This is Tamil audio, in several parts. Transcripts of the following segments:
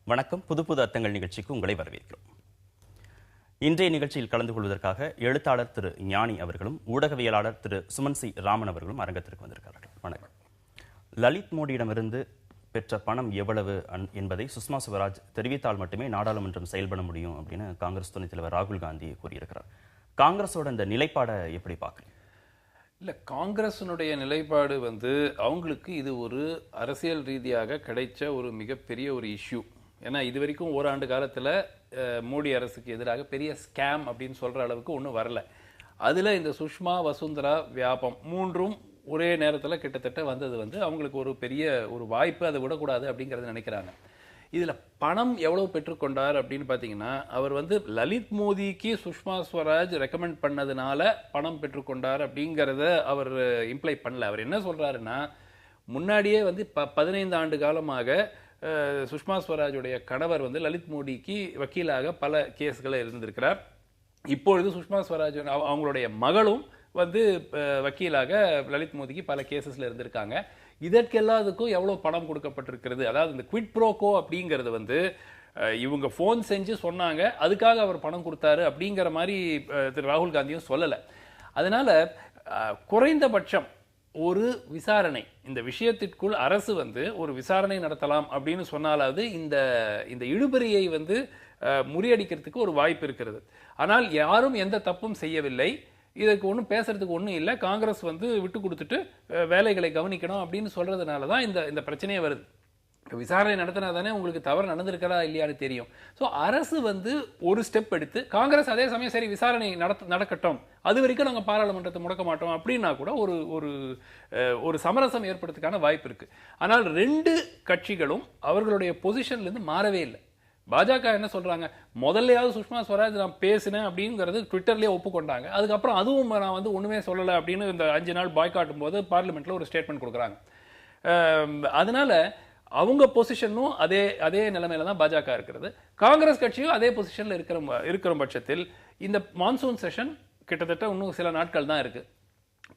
வணக்கம். புது புது அர்த்தங்கள் நிகழ்ச்சிக்கு உங்களை வரவேற்கிறோம். இன்றைய நிகழ்ச்சியில் கலந்து கொள்வதற்காக எழுத்தாளர் திரு ஞானி அவர்களும் ஊடகவியலாளர் திரு சுமன் சி ராமன் அவர்களும் அரங்கத்திற்கு வந்திருக்கிறார்கள். வணக்கம். லலித் மோடியிடமிருந்து பெற்ற பணம் எவ்வளவு என்பதை சுஷ்மா ஸ்வராஜ் தெரிவித்தால் மட்டுமே நாடாளுமன்றம் செயல்பட முடியும் அப்படின்னு காங்கிரஸ் துணைத் தலைவர் ராகுல் காந்தி கூறியிருக்கிறார். காங்கிரஸோட இந்த நிலைப்பாடை எப்படி பார்க்குறீங்க? இல்லை, காங்கிரஸினுடைய நிலைப்பாடு அவங்களுக்கு இது ஒரு அரசியல் ரீதியாக கிடைச்ச ஒரு மிகப்பெரிய ஒரு இஷ்யூ. ஏன்னா இது வரைக்கும் ஓராண்டு காலத்தில் மோடி அரசுக்கு எதிராக பெரிய ஸ்கேம் அப்படின்னு சொல்கிற அளவுக்கு ஒன்றும் வரல. அதில் இந்த சுஷ்மா, வசுந்தரா, வியாபம் மூன்றும் ஒரே நேரத்தில் கிட்டத்தட்ட வந்தது அவங்களுக்கு ஒரு பெரிய ஒரு வாய்ப்பு, அதை விடக்கூடாது அப்படிங்கிறத நினைக்கிறாங்க. இதில் பணம் எவ்வளோ பெற்றுக்கொண்டார் அப்படின்னு பார்த்தீங்கன்னா, அவர் லலித் மோடிக்கு சுஷ்மா ஸ்வராஜ் ரெக்கமெண்ட் பண்ணதுனால பணம் பெற்றுக்கொண்டார் அப்படிங்கிறத அவர் இம்ப்ளை பண்ணல. அவர் என்ன சொல்கிறாருன்னா, முன்னாடியே 15 ஆண்டு காலமாக சுஷ்மா ஸ்வராஜுடைய கணவர் லலித் மோடிக்கு வக்கீலாக பல கேஸ்களை இருந்திருக்கிறார். இப்பொழுது சுஷ்மா ஸ்வராஜ் அவங்களுடைய மகளும் வக்கீலாக லலித் மோடிக்கு பல கேசஸ்ல இருந்திருக்காங்க. இதற்கெல்லாத்துக்கும் எவ்வளவு பணம் கொடுக்கப்பட்டிருக்கிறது, அதாவது இந்த குவிட் ப்ரோகோ அப்படிங்கிறது இவங்க போன் செஞ்சு சொன்னாங்க, அதுக்காக அவர் பணம் கொடுத்தாரு அப்படிங்கிற மாதிரி திரு ராகுல் காந்தியும் சொல்லலை. அதனால குறைந்தபட்சம் ஒரு விசாரணை, இந்த விஷயத்திற்குள் அரசு ஒரு விசாரணை நடத்தலாம் அப்படின்னு சொன்னாலாவது இந்த இழுபறியை முறியடிக்கிறதுக்கு ஒரு வாய்ப்பு இருக்கிறது. ஆனால் யாரும் எந்த தப்பும் செய்யவில்லை, இதற்கு ஒன்றும் பேசுறதுக்கு ஒன்றும் இல்லை, காங்கிரஸ் விட்டு கொடுத்துட்டு வேலைகளை கவனிக்கணும் அப்படின்னு சொல்றதுனால தான் இந்த பிரச்சனையே வருது. விசாரணை நடத்தினா தானே உங்களுக்கு தவறு நடந்திருக்கிறா இல்லையான்னு தெரியும். ஸோ அரசு ஒரு ஸ்டெப் எடுத்து, காங்கிரஸ் அதே சமயம் சரி விசாரணை நடக்கட்டும், அது வரைக்கும் நாங்கள் பாராளுமன்றத்தை முடக்க மாட்டோம் அப்படின்னா கூட ஒரு சமரசம் ஏற்படுறதுக்கான வாய்ப்பு இருக்கு. ஆனால் ரெண்டு கட்சிகளும் அவர்களுடைய பொசிஷன்ல இருந்து மாறவே இல்லை. பாஜக என்ன சொல்றாங்க, முதல்லையாவது சுஷ்மா ஸ்வராஜ் நான் பேசினேன் அப்படிங்கிறது ட்விட்டர்லயே ஒப்புக்கொண்டாங்க. அதுக்கப்புறம் அதுவும் நான் ஒண்ணுமே சொல்லலை அப்படின்னு இந்த 5 நாள் பாய்காட்டும் போது பார்லிமெண்ட்ல ஒரு ஸ்டேட்மெண்ட் கொடுக்குறாங்க. அதனால அவங்க பொசிஷனும் அதே நிலைமையில தான் பாஜக இருக்கிறது. காங்கிரஸ் கட்சியும் அதே பொசிஷன்ல இருக்கிற பட்சத்தில் இந்த மான்சூன் செஷன் கிட்டத்தட்ட இன்னும் சில நாட்கள் தான் இருக்கு.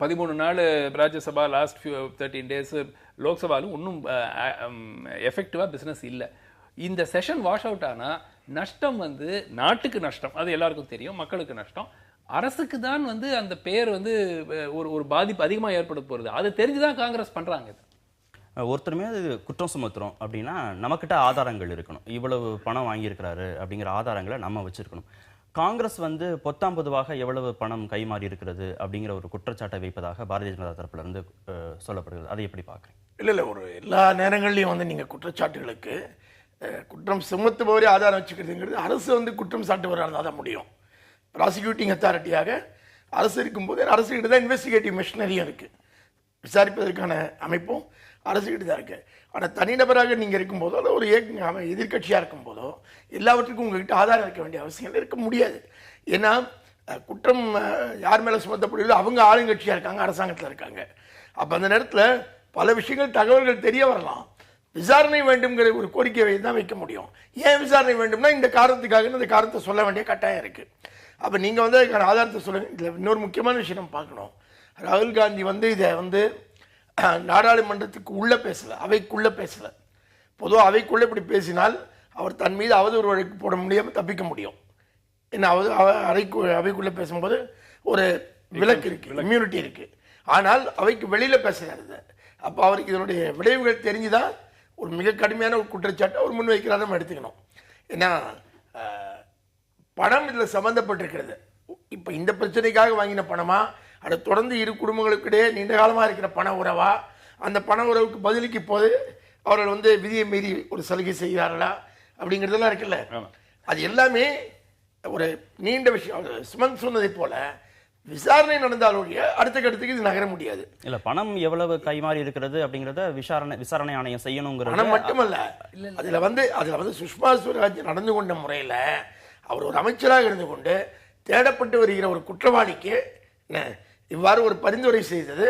13 நாள் ராஜ்யசபா, லாஸ்ட் 13 டேஸ் லோக்சபாலும் இன்னும் எஃபெக்டிவா பிசினஸ் இல்லை. இந்த செஷன் வாஷ் அவுட் ஆனா நஷ்டம் நாட்டுக்கு நஷ்டம், அது எல்லாருக்கும் தெரியும், மக்களுக்கு நஷ்டம். அரசுக்கு தான் அந்த பெயர் ஒரு பாதிப்பு அதிகமாக ஏற்பட போறது. அது தெரிஞ்சுதான் காங்கிரஸ் பண்றாங்க. ஒருத்தருமே அது குற்றம் சுமத்துறோம் அப்படின்னா நமக்கிட்ட ஆதாரங்கள் இருக்கணும். இவ்வளவு பணம் வாங்கியிருக்கிறாரு அப்படிங்கிற ஆதாரங்களை நம்ம வச்சிருக்கணும். காங்கிரஸ் பொத்தாம் பொதுவாக எவ்வளவு பணம் கைமாறி இருக்கிறது அப்படிங்கிற ஒரு குற்றச்சாட்டை வைப்பதாக பாரதிய ஜனதா தரப்புல இருந்து சொல்லப்படுகிறது. அதை எப்படி பார்க்குறீங்க? இல்லை, ஒரு எல்லா நேரங்கள்லையும் நீங்கள் குற்றச்சாட்டுகளுக்கு குற்றம் சுமத்துபவரே ஆதாரம் வச்சுக்கிறதுங்கிறது அரசு குற்றம் சாட்டுபவரால் தான் முடியும். ப்ராசிக்யூட்டிங் அத்தாரிட்டியாக அரசு இருக்கும்போது அரசுகிட்ட தான் இன்வெஸ்டிகேட்டிவ் மிஷினரியும் இருக்குது, விசாரிப்பதற்கான அமைப்பும் அரசுகிட்ட தான் இருக்குது. ஆனால் தனிநபராக நீங்கள் இருக்கும்போதோ அல்ல ஒரு எதிர்கட்சியாக இருக்கும்போதோ எல்லாவற்றுக்கும் உங்ககிட்ட ஆதாரம் இருக்க வேண்டிய அவசியம் இருக்க முடியாது. ஏன்னா குற்றம் யார் மேலே சுமத்தப்படுதோ அவங்க ஆளுங்கட்சியாக இருக்காங்க, அரசாங்கத்தில் இருக்காங்க. அப்போ அந்த நேரத்தில் பல விஷயங்கள், தகவல்கள் தெரிய வரலாம். விசாரணை வேண்டும்ங்கிற ஒரு கோரிக்கையை தான் வைக்க முடியும். ஏன் விசாரணை வேண்டும்னா இந்த காரணத்துக்காக இந்த காரணத்தை சொல்ல வேண்டிய கட்டாயம் இருக்குது. அப்போ நீங்கள் அதுக்கான ஆதாரத்தை சொல்லுங்கள். இதில் இன்னொரு முக்கியமான விஷயம் நம்ம பார்க்கணும். ராகுல் காந்தி இதை நாடாளுமன்றத்துக்கு உள்ளே பேசலை, அவைக்குள்ளே பேசலை. பொதுவாக அவைக்குள்ளே இப்படி பேசினால் அவர் தன் மீது அவதூறு வழக்கு போட முடியாமல் தப்பிக்க முடியும். ஏன்னா அவைக்குள்ளே பேசும்போது ஒரு விலக்கு இருக்குது, இம்யூனிட்டி இருக்குது. ஆனால் அவைக்கு வெளியில் பேசுகிறாரு. அப்போ அவருக்கு இதனுடைய விளைவுகள் தெரிஞ்சுதான் ஒரு மிக கடுமையான ஒரு குற்றச்சாட்டை அவர் முன்வைக்கிறார் நம்ம எடுத்துக்கணும். ஏன்னா பணம் இதில் சம்மந்தப்பட்டிருக்கிறது. இப்போ இந்த பிரச்சனைக்காக வாங்கின பணமா, அது தொடர்ந்து இரு குடும்பங்களுக்கிடையே நீண்ட காலமாக இருக்கிற பண உறவா, அந்த பண உறவுக்கு பதிலுக்கு இப்போது அவர்கள் விதியை மீறி ஒரு சலுகை செய்கிறார்களா அப்படிங்கிறதெல்லாம் இருக்குல்ல. அது எல்லாமே ஒரு நீண்ட விஷயம். சுமன் சொன்னதை போல விசாரணை நடந்தாலொழிய அடுத்த கட்டத்துக்கு இது நகர முடியாது. இல்ல, பணம் எவ்வளவு கைமாறி இருக்கிறது அப்படிங்கறத விசாரணை ஆணையம் செய்யணுங்கிறது பணம் மட்டுமல்ல. அதுல சுஷ்மா ஸ்வராஜ் நடந்து கொண்ட முறையில அவர் ஒரு அமைச்சராக இருந்து கொண்டு தேடப்பட்டு வருகிற ஒரு குற்றவாளிக்கு இவ்வாறு ஒரு பரிந்துரை செய்தது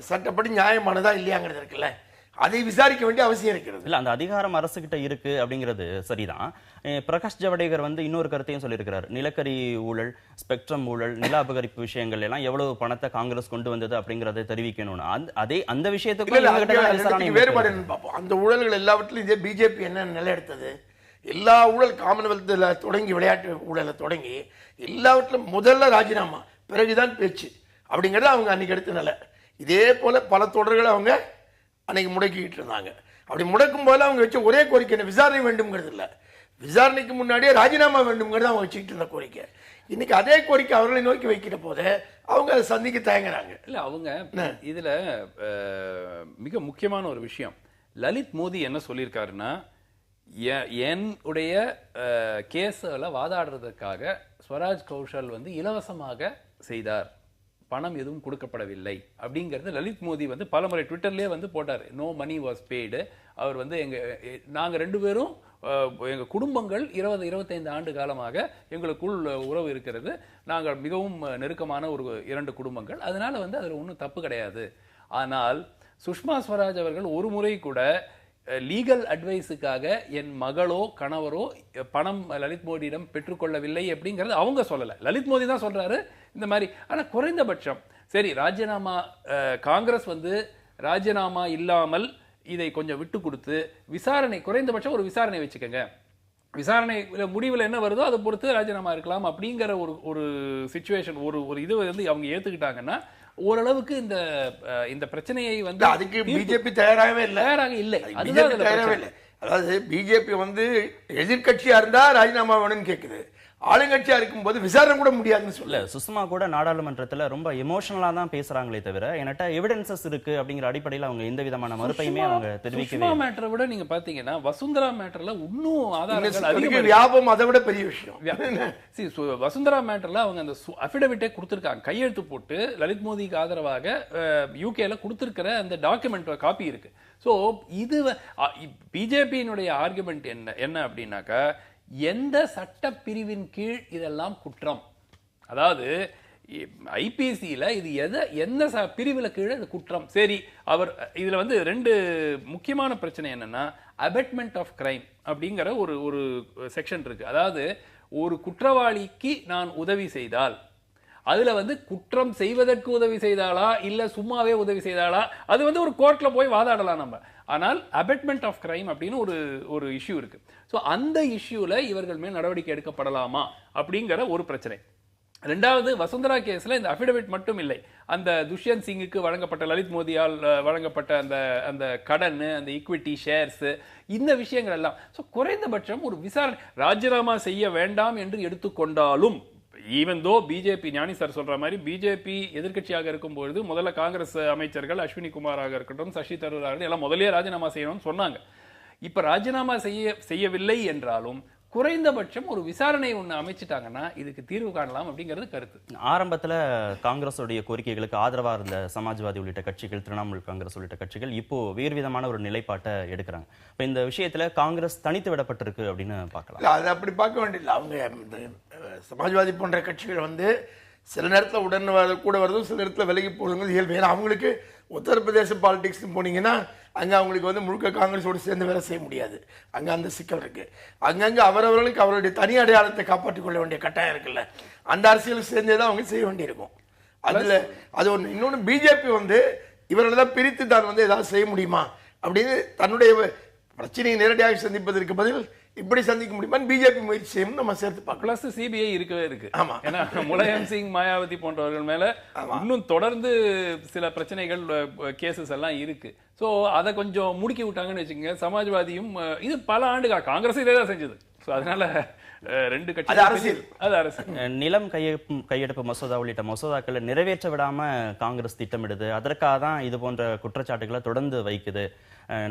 சட்டப்படி நியாயமானதா இல்லையாங்கிறது இருக்குல்ல. அதை விசாரிக்க வேண்டிய அவசியம் இருக்கிறது. இல்ல அந்த அதிகாரம் அரசுகிட்ட இருக்கு அப்படிங்கிறது சரிதான். பிரகாஷ் ஜவடேகர் வந்து இன்னொரு கருத்தையும் சொல்லியிருக்கிறார். நிலக்கரி ஊழல், ஸ்பெக்ட்ரம் ஊழல், நில அபகரிப்பு விஷயங்கள் எல்லாம் எவ்வளவு பணத்தை காங்கிரஸ் கொண்டு வந்தது அப்படிங்கறதை தெரிவிக்கணும்னு அந்த விஷயத்துக்கு வேறுபாடு என்னன்னு பார்ப்போம். அந்த ஊழல்கள் எல்லாவற்றிலும் இதே பிஜேபி என்ன நிலை எடுத்தது, எல்லா ஊழல் காமன்வெல்த்ல தொடங்கி விளையாட்டு ஊழலை தொடங்கி எல்லாவற்றிலும் முதல்ல ராஜினாமா பிறகுதான் பேச்சு அப்படிங்கிறது அவங்க அன்னைக்கு எடுத்த நிலை. இதே போல பல தொடர்களை அவங்க அன்னைக்கு முடக்கிட்டு இருந்தாங்க. அப்படி முடக்கும் போது அவங்க வச்ச ஒரே கோரிக்கை என்ன, விசாரணை வேண்டும்ங்கிறது இல்லை, விசாரணைக்கு முன்னாடியே ராஜினாமா வேண்டும்ங்கிறது அவங்க வச்சுக்கிட்டு இருந்த கோரிக்கை. இன்னைக்கு அதே கோரிக்கை அவர்களை நோக்கி வைக்கிற போது அவங்க அதை சந்திக்க தயங்குறாங்க. இல்ல அவங்க இதுல மிக முக்கியமான ஒரு விஷயம், லலித் மோடி என்ன சொல்லியிருக்காருன்னா, என்னுடைய கேஸில் வாதாடுறதுக்காக ஸ்வராஜ் கௌஷல் வந்து இலவசமாக செய்தார், பணம் எதுவும் கொடுக்கப்படவில்லை அப்படிங்கிறது லலித் மோடி வந்து பலமுறை ட்விட்டர்லேயே வந்து போட்டார். No money was paid. அவர் வந்து நாங்கள் 2 பேரும் எங்கள் குடும்பங்கள் 20-25 ஆண்டு காலமாக எங்களுக்குள் உறவு இருக்கிறது, நாங்கள் மிகவும் நெருக்கமான ஒரு 2 குடும்பங்கள், அதனால வந்து அதில் ஒன்றும் தப்பு கிடையாது. ஆனால் சுஷ்மா ஸ்வராஜ் அவர்கள் ஒரு முறை கூட லீகல் அட்வைஸுக்காக என் மகளோ கணவரோ பணம் லலித் மோடியிடம் பெற்றுக்கொள்ளவில்லை அப்படிங்கிறது அவங்க சொல்லலை, லலித் மோடி தான் சொல்றாரு இந்த மாதிரி. ஆனால் குறைந்தபட்சம் சரி, ராஜினாமா காங்கிரஸ் வந்து ராஜினாமா இல்லாமல் இதை கொஞ்சம் விட்டு கொடுத்து விசாரணை, குறைந்தபட்சம் ஒரு விசாரணை வச்சுக்கோங்க, விசாரணை முடிவில் என்ன வருதோ அதை பொறுத்து ராஜினாமா இருக்கலாம் அப்படிங்கிற ஒரு சிச்சுவேஷன், ஒரு இது வந்து அவங்க ஏத்துக்கிட்டாங்கன்னா ஓரளவுக்கு இந்த பிரச்சனையை வந்து அதுக்கு பிஜேபி தயாராகவே இல்லை. அதாவது பிஜேபி வந்து எதிர்கட்சியா இருந்தா ராஜினாமா வேணும்னு கேக்குது, ஆளுங்கட்சியா இருக்கும் போது விசாரணை கூட முடியாதுன்னு சொல்ல. சுஷ்மா கூட நாடாளுமன்றத்துல ரொம்ப எமோஷனலா தான் பேசுறாங்களே தவிர என்கிட்ட எவிடன்சஸ் இருக்கு அப்படிங்கிற அடிப்படையில் அவங்க எந்த விதமான மறுப்பையுமே அவங்க தெரிவிக்கவே. மேட்டரை விட நீங்க பாத்தீங்கன்னா வசுந்தரா மேட்டர்ல இன்னும் ஆதாரங்கள் அதிகம், வியாபம் அதை விட பெரிய விஷயம். வசுந்தரா மேட்டர்ல அவங்க அந்த அபிடவிட்டே கொடுத்திருக்காங்க, கையெழுத்து போட்டு லலித் மோடிக்கு ஆதரவாக யூகேல கொடுத்திருக்கிற அந்த டாக்குமெண்ட் காப்பி இருக்கு. சோ இது பிஜேபியினுடைய ஆர்குமெண்ட் என்ன அப்படின்னாக்கா, எந்த சட்ட பிரிவின் கீழ் இதெல்லாம் குற்றம், அதாவது ஐபிசியில இது எந்த பிரிவில் கீழே இது குற்றம். சரி, அவர் இதுல வந்து 2 முக்கியமான பிரச்சனை என்னன்னா, அபெட்மெண்ட் ஆஃப் கிரைம் அப்படிங்கிற ஒரு செக்ஷன் இருக்கு. அதாவது ஒரு குற்றவாளிக்கு நான் உதவி செய்தால் அதுல வந்து குற்றம் செய்வதற்கு உதவி செய்தாளா இல்ல சும்மாவே உதவி செய்தாளா, அது வந்து ஒரு கோர்ட்ல போய் வாதாடலாம் நம்ம. ஆனால் அபெட்மெண்ட் ஆஃப் கிரைம் அப்படின்னு ஒரு இஷ்யூ இருக்கு. ஸோ அந்த இஷ்யூல இவர்கள் மேல் நடவடிக்கை எடுக்கப்படலாமா அப்படிங்கிற ஒரு பிரச்சனை. 2வது, வசுந்தரா கேஸ்ல இந்த அபிடவிட் மட்டும் இல்லை, அந்த துஷ்யந்த் சிங்குக்கு வழங்கப்பட்ட, லலித் மோடியால் வழங்கப்பட்ட அந்த கடன், அந்த ஈக்விட்டி ஷேர்ஸ், இந்த விஷயங்கள் எல்லாம். ஸோ குறைந்தபட்சம் ஒரு விசாரணை, ராஜினாமா செய்ய வேண்டாம் என்று எடுத்துக்கொண்டாலும், ஈவன் தோ பிஜேபி, ஞானி சார் சொல்ற மாதிரி பிஜேபி எதிர்கட்சியாக இருக்கும்போது முதல்ல காங்கிரஸ் அமைச்சர்கள் அஸ்வினி குமாராக இருக்கட்டும், சசி தரூர் எல்லாம் முதலே ராஜினாமா செய்யணும்னு சொன்னாங்க. இப்ப ராஜினாமா செய்யவில்லை என்றாலும் குறைந்தபட்சம் ஒரு விசாரணை ஒண்ணு அமைச்சிட்டாங்கன்னா இதுக்கு தீர்வு காணலாம் அப்படிங்கிறது கருத்து. ஆரம்பத்துல காங்கிரஸுடைய கோரிக்கைகளுக்கு ஆதரவா இருந்த சமாஜ்வாதி உள்ளிட்ட கட்சிகள், திரிணாமுல் காங்கிரஸ் உள்ளிட்ட கட்சிகள் இப்போ வேறு விதமான ஒரு நிலைப்பாட்டை எடுக்கிறாங்க. இப்ப இந்த விஷயத்துல காங்கிரஸ் தனித்து விடப்பட்டிருக்கு அப்படின்னு பார்க்கலாம். அது அப்படி பார்க்க வேண்டியதில்லை. அவங்க சமாஜ்வாதி போன்ற கட்சிகள் வந்து சில நேரத்தில் உடன் கூட வருதும், சில நேரத்தில் விலகி போடுறது இயல்பு. ஏன்னா அவங்களுக்கு உத்தரப்பிரதேச பாலிடிக்ஸ் போனீங்கன்னா அங்கே அவங்களுக்கு வந்து முழுக்க காங்கிரஸோடு சேர்ந்து வேலை செய்ய முடியாது, அங்கே அந்த சிக்கல் இருக்கு. அங்கங்கே அவரவர்களுக்கு அவருடைய தனி அடையாளத்தை காப்பாற்றிக் கொள்ள வேண்டிய கட்டாயம் இருக்குல்ல, அந்த அரசியல் சேர்ந்தே தான் அவங்க செய்ய வேண்டியிருக்கும். அதில் அது ஒன்று. இன்னொன்று, பிஜேபி வந்து இவர்களை தான் பிரித்து தான் வந்து ஏதாவது செய்ய முடியுமா அப்படின்னு தன்னுடைய பிரச்சனையை நேரடியாக சந்திப்பதற்கு பதில் இப்படி சந்திக்க முடியுமா பிஜேபி முயற்சி செய்யும் நம்ம சேர்த்து பார்க்கலாம். பிளஸ் சிபிஐ இருக்கவே இருக்கு. ஆமா, ஏன்னா முலாயம் சிங், மாயாவதி போன்றவர்கள் மேல இன்னும் தொடர்ந்து சில பிரச்சனைகள், கேசஸ் எல்லாம் இருக்கு. சோ அதை கொஞ்சம் முடுக்கி விட்டாங்கன்னு வச்சுக்கோங்க. சமாஜ்வாதியும் இது பல ஆண்டுகள் காங்கிரஸ் இதே தான் செஞ்சது. அதனால 2 கட்சி அது அரசியல். நிலம் கையெடுப்பு மசோதா உள்ளிட்ட மசோதாக்களை நிறைவேற்ற விடாம காங்கிரஸ் திட்டமிடுது. அதற்காக தான் இது போன்ற குற்றச்சாட்டுகளை தொடர்ந்து வைக்குது.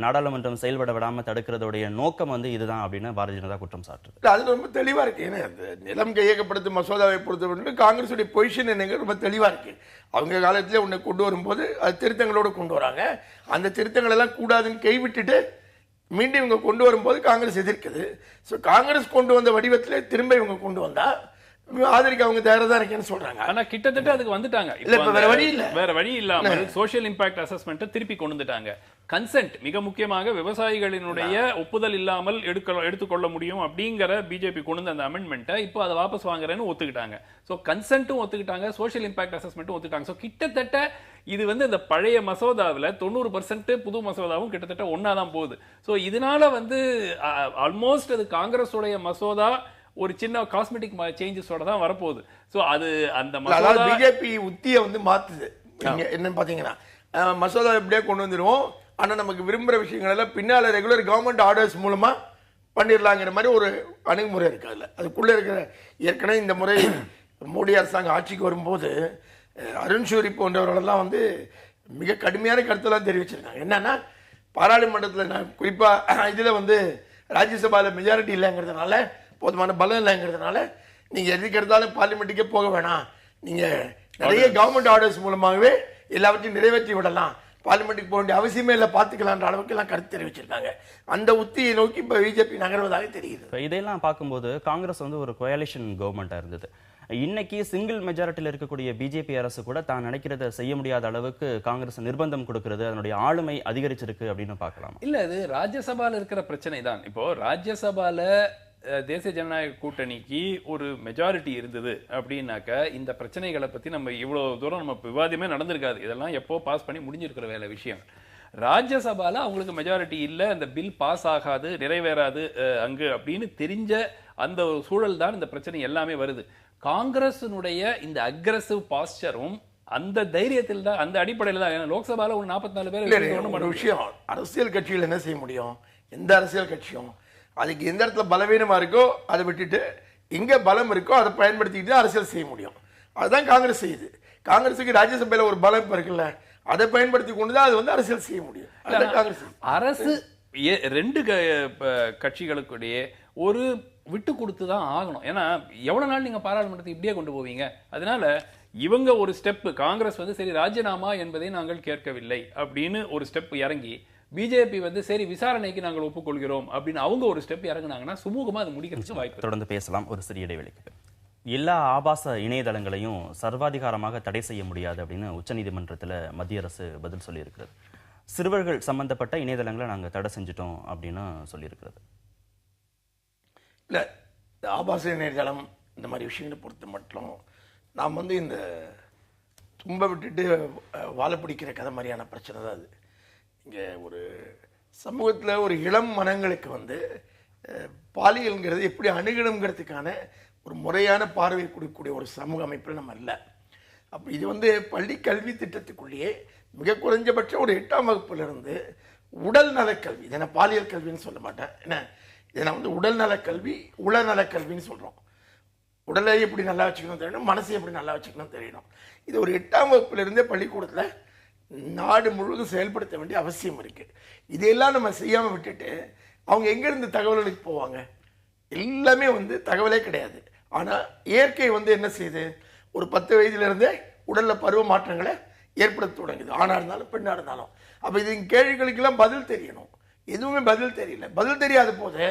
நாடாளுமன்றம் செயல்பட விடாம தடுக்கிறதுடைய நோக்கம் வந்து இதுதான் அப்படின்னு பாரதிய ஜனதா குற்றம் சாட்டுது. அது ரொம்ப தெளிவா இருக்கு. ஏன்னா நிலம் கையகப்படுத்தும் மசோதாவை பொறுத்தவரை காங்கிரஸுடைய பொசிஷன் என்னங்க ரொம்ப தெளிவா இருக்கு. அவங்க காலத்திலே ஒண்ணு கொண்டு வரும்போது அது திருத்தங்களோடு கொண்டு வராங்க. அந்த திருத்தங்கள் எல்லாம் கூடாதுன்னு கைவிட்டுட்டு மீண்டும் இவங்க கொண்டு வரும்போது காங்கிரஸ் எதிர்க்குது. ஸோ காங்கிரஸ் கொண்டு வந்த வடிவத்திலே திரும்ப இவங்க கொண்டு வந்தா ஆதரிக்க அவங்க தயாரா தான் இருக்கேன்னு சொல்றாங்க. ஆனா கிட்டத்தட்ட அதுக்கு வந்துட்டாங்க. இப்ப வேற வழி இல்லாம சோஷியல் இம்பாக்ட் அசஸ்மெண்ட் திருப்பி கொண்டு வந்துட்டாங்க. கன்சென்ட் மிக முக்கியமாக விவசாயிகளினுடைய ஒப்புதல் இல்லாமல் எடுத்துக்கொள்ள முடியும் அப்படிங்கிற பிஜேபி கொண்டு வந்த அந்த அமெண்ட்மெண்ட்டை இப்போ அதை வாபஸ் வாங்குறேன்னு ஒத்துக்கிட்டாங்க. ஸோ கன்சென்ட்டும் ஒத்துக்கிட்டாங்க, சோஷியல் இம்பாக்ட் அசஸ்மெண்ட்டும் ஒத்துக்கிட்டாங்க. ஸோ கிட்டத்தட்ட இது வந்து இந்த பழைய மசோதாவில் 90% புது மசோதாவும் கிட்டத்தட்ட ஒன்னா தான் போகுது. ஸோ இதனால வந்து ஆல்மோஸ்ட் அது காங்கிரஸுடைய மசோதா ஒரு சின்ன காஸ்மெட்டிக் சேஞ்சஸோட தான் வரப்போகுது. ஸோ அது அந்த மசோதா பிஜேபி உத்தியை வந்து மாத்துது. என்னன்னு பாத்தீங்கன்னா மசோதா எப்படியே கொண்டு வந்துடுவோம், ஆனா நமக்கு விரும்புற விஷயங்கள் எல்லாம் பின்னால ரெகுலர் கவர்மெண்ட் ஆர்டர்ஸ் மூலமா பண்ணிடலாங்கிற மாதிரி ஒரு அணுகுமுறை இருக்கு. அதுல அதுக்குள்ள இருக்கிற ஏற்கனவே இந்த முறை மோடி அரசாங்கம் ஆட்சிக்கு வரும்போது அருண் ஷூரி போன்றவர்களெல்லாம் வந்து மிக கடுமையான கருத்தெல்லாம் தெரிவிச்சிருக்காங்க. என்னன்னா பாராளுமன்றத்தில் நான் குறிப்பா இதுல வந்து ராஜ்யசபால மெஜாரிட்டி இல்லைங்கிறதுனால, போதுமான பலம் இல்லைங்கிறதுனால நீங்க எதுக்கு எடுத்தாலும் பார்லிமெண்ட்டுக்கே போக வேணாம், நீங்க நிறைய கவர்மெண்ட் ஆர்டர்ஸ் மூலமாகவே எல்லாவற்றையும் நிறைவேற்றி விடலாம், பார்லிமெண்ட்டுக்கு போக வேண்டிய அவசியமே இல்லை, பார்த்துக்கலான்ற அளவுக்கு எல்லாம் கருத்து தெரிவிச்சிருக்காங்க. அந்த உத்தியை நோக்கி இப்ப பிஜேபி நகர்வதாக தெரியுது. இதையெல்லாம் பார்க்கும்போது காங்கிரஸ் வந்து ஒரு கோயாலிஷன் கவர்மெண்டா இருந்தது. இன்னைக்கு சிங்கிள் மெஜாரிட்டியில் இருக்கக்கூடிய பிஜேபி அரசு கூட தான் நினைக்கிறத செய்ய முடியாத அளவுக்கு காங்கிரஸ் நிர்பந்தம் கொடுக்கிறது, அதனுடைய ஆளுமை அதிகரிச்சிருக்கு அப்படின்னு பார்க்கலாம். இல்ல, அது ராஜ்யசபால இருக்கிற பிரச்சனை தான். இப்போ ராஜ்யசபால தேசிய ஜனநாயக கூட்டணிக்கு ஒரு மெஜாரிட்டி இருந்தது அப்படின்னாக்க இந்த பிரச்சனைகளை பத்தி நம்ம இவ்வளவு தூரம் நம்ம விவாதமே நடந்திருக்காது. இதெல்லாம் எப்போ பாஸ் பண்ணி முடிஞ்சிருக்கிற வேலை விஷயம். ராஜ்யசபால அவங்களுக்கு மெஜாரிட்டி இல்ல, அந்த பில் பாஸ் ஆகாது, நிறைவேறாது அங்கு அப்படின்னு தெரிஞ்ச அந்த ஒரு சூழல் தான் இந்த பிரச்சனை எல்லாமே வருது. காங்கிரஸினுடைய இந்த அக்ரெசிவ் பாஸ்டரும் அந்த தைரியத்தில் தான், அந்த அடிப்படையில் தான் லோக்சபால ஒரு 44 பேர். விஷயம் அரசியல் கட்சிகள் என்ன செய்ய முடியும், எந்த அரசியல் கட்சியும் அதுக்கு எந்த இடத்துல பலவீனமா இருக்கோ அதை விட்டுட்டு எங்க பலம் இருக்கோ அதை பயன்படுத்திக்கிட்டு அரசியல் செய்ய முடியும். அதுதான் காங்கிரஸ் செய்யுது. காங்கிரஸுக்கு ராஜ்யசபையில ஒரு பலம் இருக்குல்ல, அதை பயன்படுத்தி கொண்டுதான் அது வந்து அரசியல் செய்ய முடியும். காங்கிரஸ் அரசு ரெண்டு கட்சிகளுக்கிடையே ஒரு விட்டு கொடுத்து தான் ஆகணும். ஏன்னா எவ்வளவு நாள் நீங்க பாராளுமன்றத்தை இப்படியே கொண்டு போவீங்க? அதனால இவங்க ஒரு ஸ்டெப், காங்கிரஸ் வந்து சரி ராஜினாமா என்பதை நாங்கள் கேட்கவில்லை அப்படின்னு ஒரு ஸ்டெப் இறங்கி, பிஜேபி வந்து சரி விசாரணைக்கு நாங்கள் ஒப்புக்கொள்கிறோம் அப்படின்னு அவங்க ஒரு ஸ்டெப் இறங்கினாங்கன்னா சுமூகமா அது முடிக்கிறதுக்கு வாய்ப்பு. தொடர்ந்து பேசலாம் ஒரு சிறிய இடைவெளிக்கு. எல்லா ஆபாச இணையதளங்களையும் சர்வாதிகாரமாக தடை செய்ய முடியாது அப்படின்னு உச்சநீதிமன்றத்தில் மத்திய அரசு பதில் சொல்லியிருக்கிறது. சிறுவர்கள் சம்பந்தப்பட்ட இணையதளங்களை நாங்கள் தடை செஞ்சிட்டோம் அப்படின்னு சொல்லியிருக்கிறது. இல்லை, இந்த ஆபாச இணையதளம் இந்த மாதிரி விஷயங்களை பொறுத்த மட்டும் நாம் வந்து இந்த தும்ப விட்டுட்டு வாழை பிடிக்கிற கதை மாதிரியான பிரச்சனை தான் அது. இங்கே ஒரு சமூகத்தில் ஒரு இளம் மனங்களுக்கு வந்து பாலியல்ங்கிறது எப்படி அணுகணுங்கிறதுக்கான ஒரு முறையான பார்வை கொடுக்கக்கூடிய ஒரு சமூக அமைப்பில் நம்ம இல்லை. அப்போ இது வந்து பள்ளி கல்வி திட்டத்துக்குள்ளேயே மிக குறைஞ்சபட்சம் ஒரு 8ஆம் வகுப்பிலிருந்து உடல் நலக்கல்வி, இதை நான் பாலியல் கல்வின்னு சொல்ல மாட்டேன், ஏன்னா இதை நான் வந்து உடல் நலக்கல்வி உளநலக்கல்வின்னு சொல்கிறோம். உடலை எப்படி நல்லா வச்சுக்கணும் தெரியணும், மனசை எப்படி நல்லா வச்சுக்கணும் தெரியணும். இது ஒரு 8ஆம் வகுப்பிலிருந்தே பள்ளிக்கூடத்தில் நாடு முழுவதும் செயல்படுத்த வேண்டிய அவசியம் இருக்குது. இதையெல்லாம் நம்ம செய்யாமல் விட்டுட்டு அவங்க எங்கேருந்து தகவல்களுக்கு போவாங்க? எல்லாமே வந்து தகவலே கிடையாது. ஆனால் இயற்கை வந்து என்ன செய்யுது, ஒரு 10 வயதிலிருந்தே உடலில் பருவ மாற்றங்களை ஏற்படுத்த தொடங்குது, ஆணாக இருந்தாலும் பெண்ணாக இருந்தாலும். அப்போ இது கேள்விகளுக்கெல்லாம் பதில் தெரியணும், எதுவுமே பதில் தெரியல. பதில் தெரியாத போது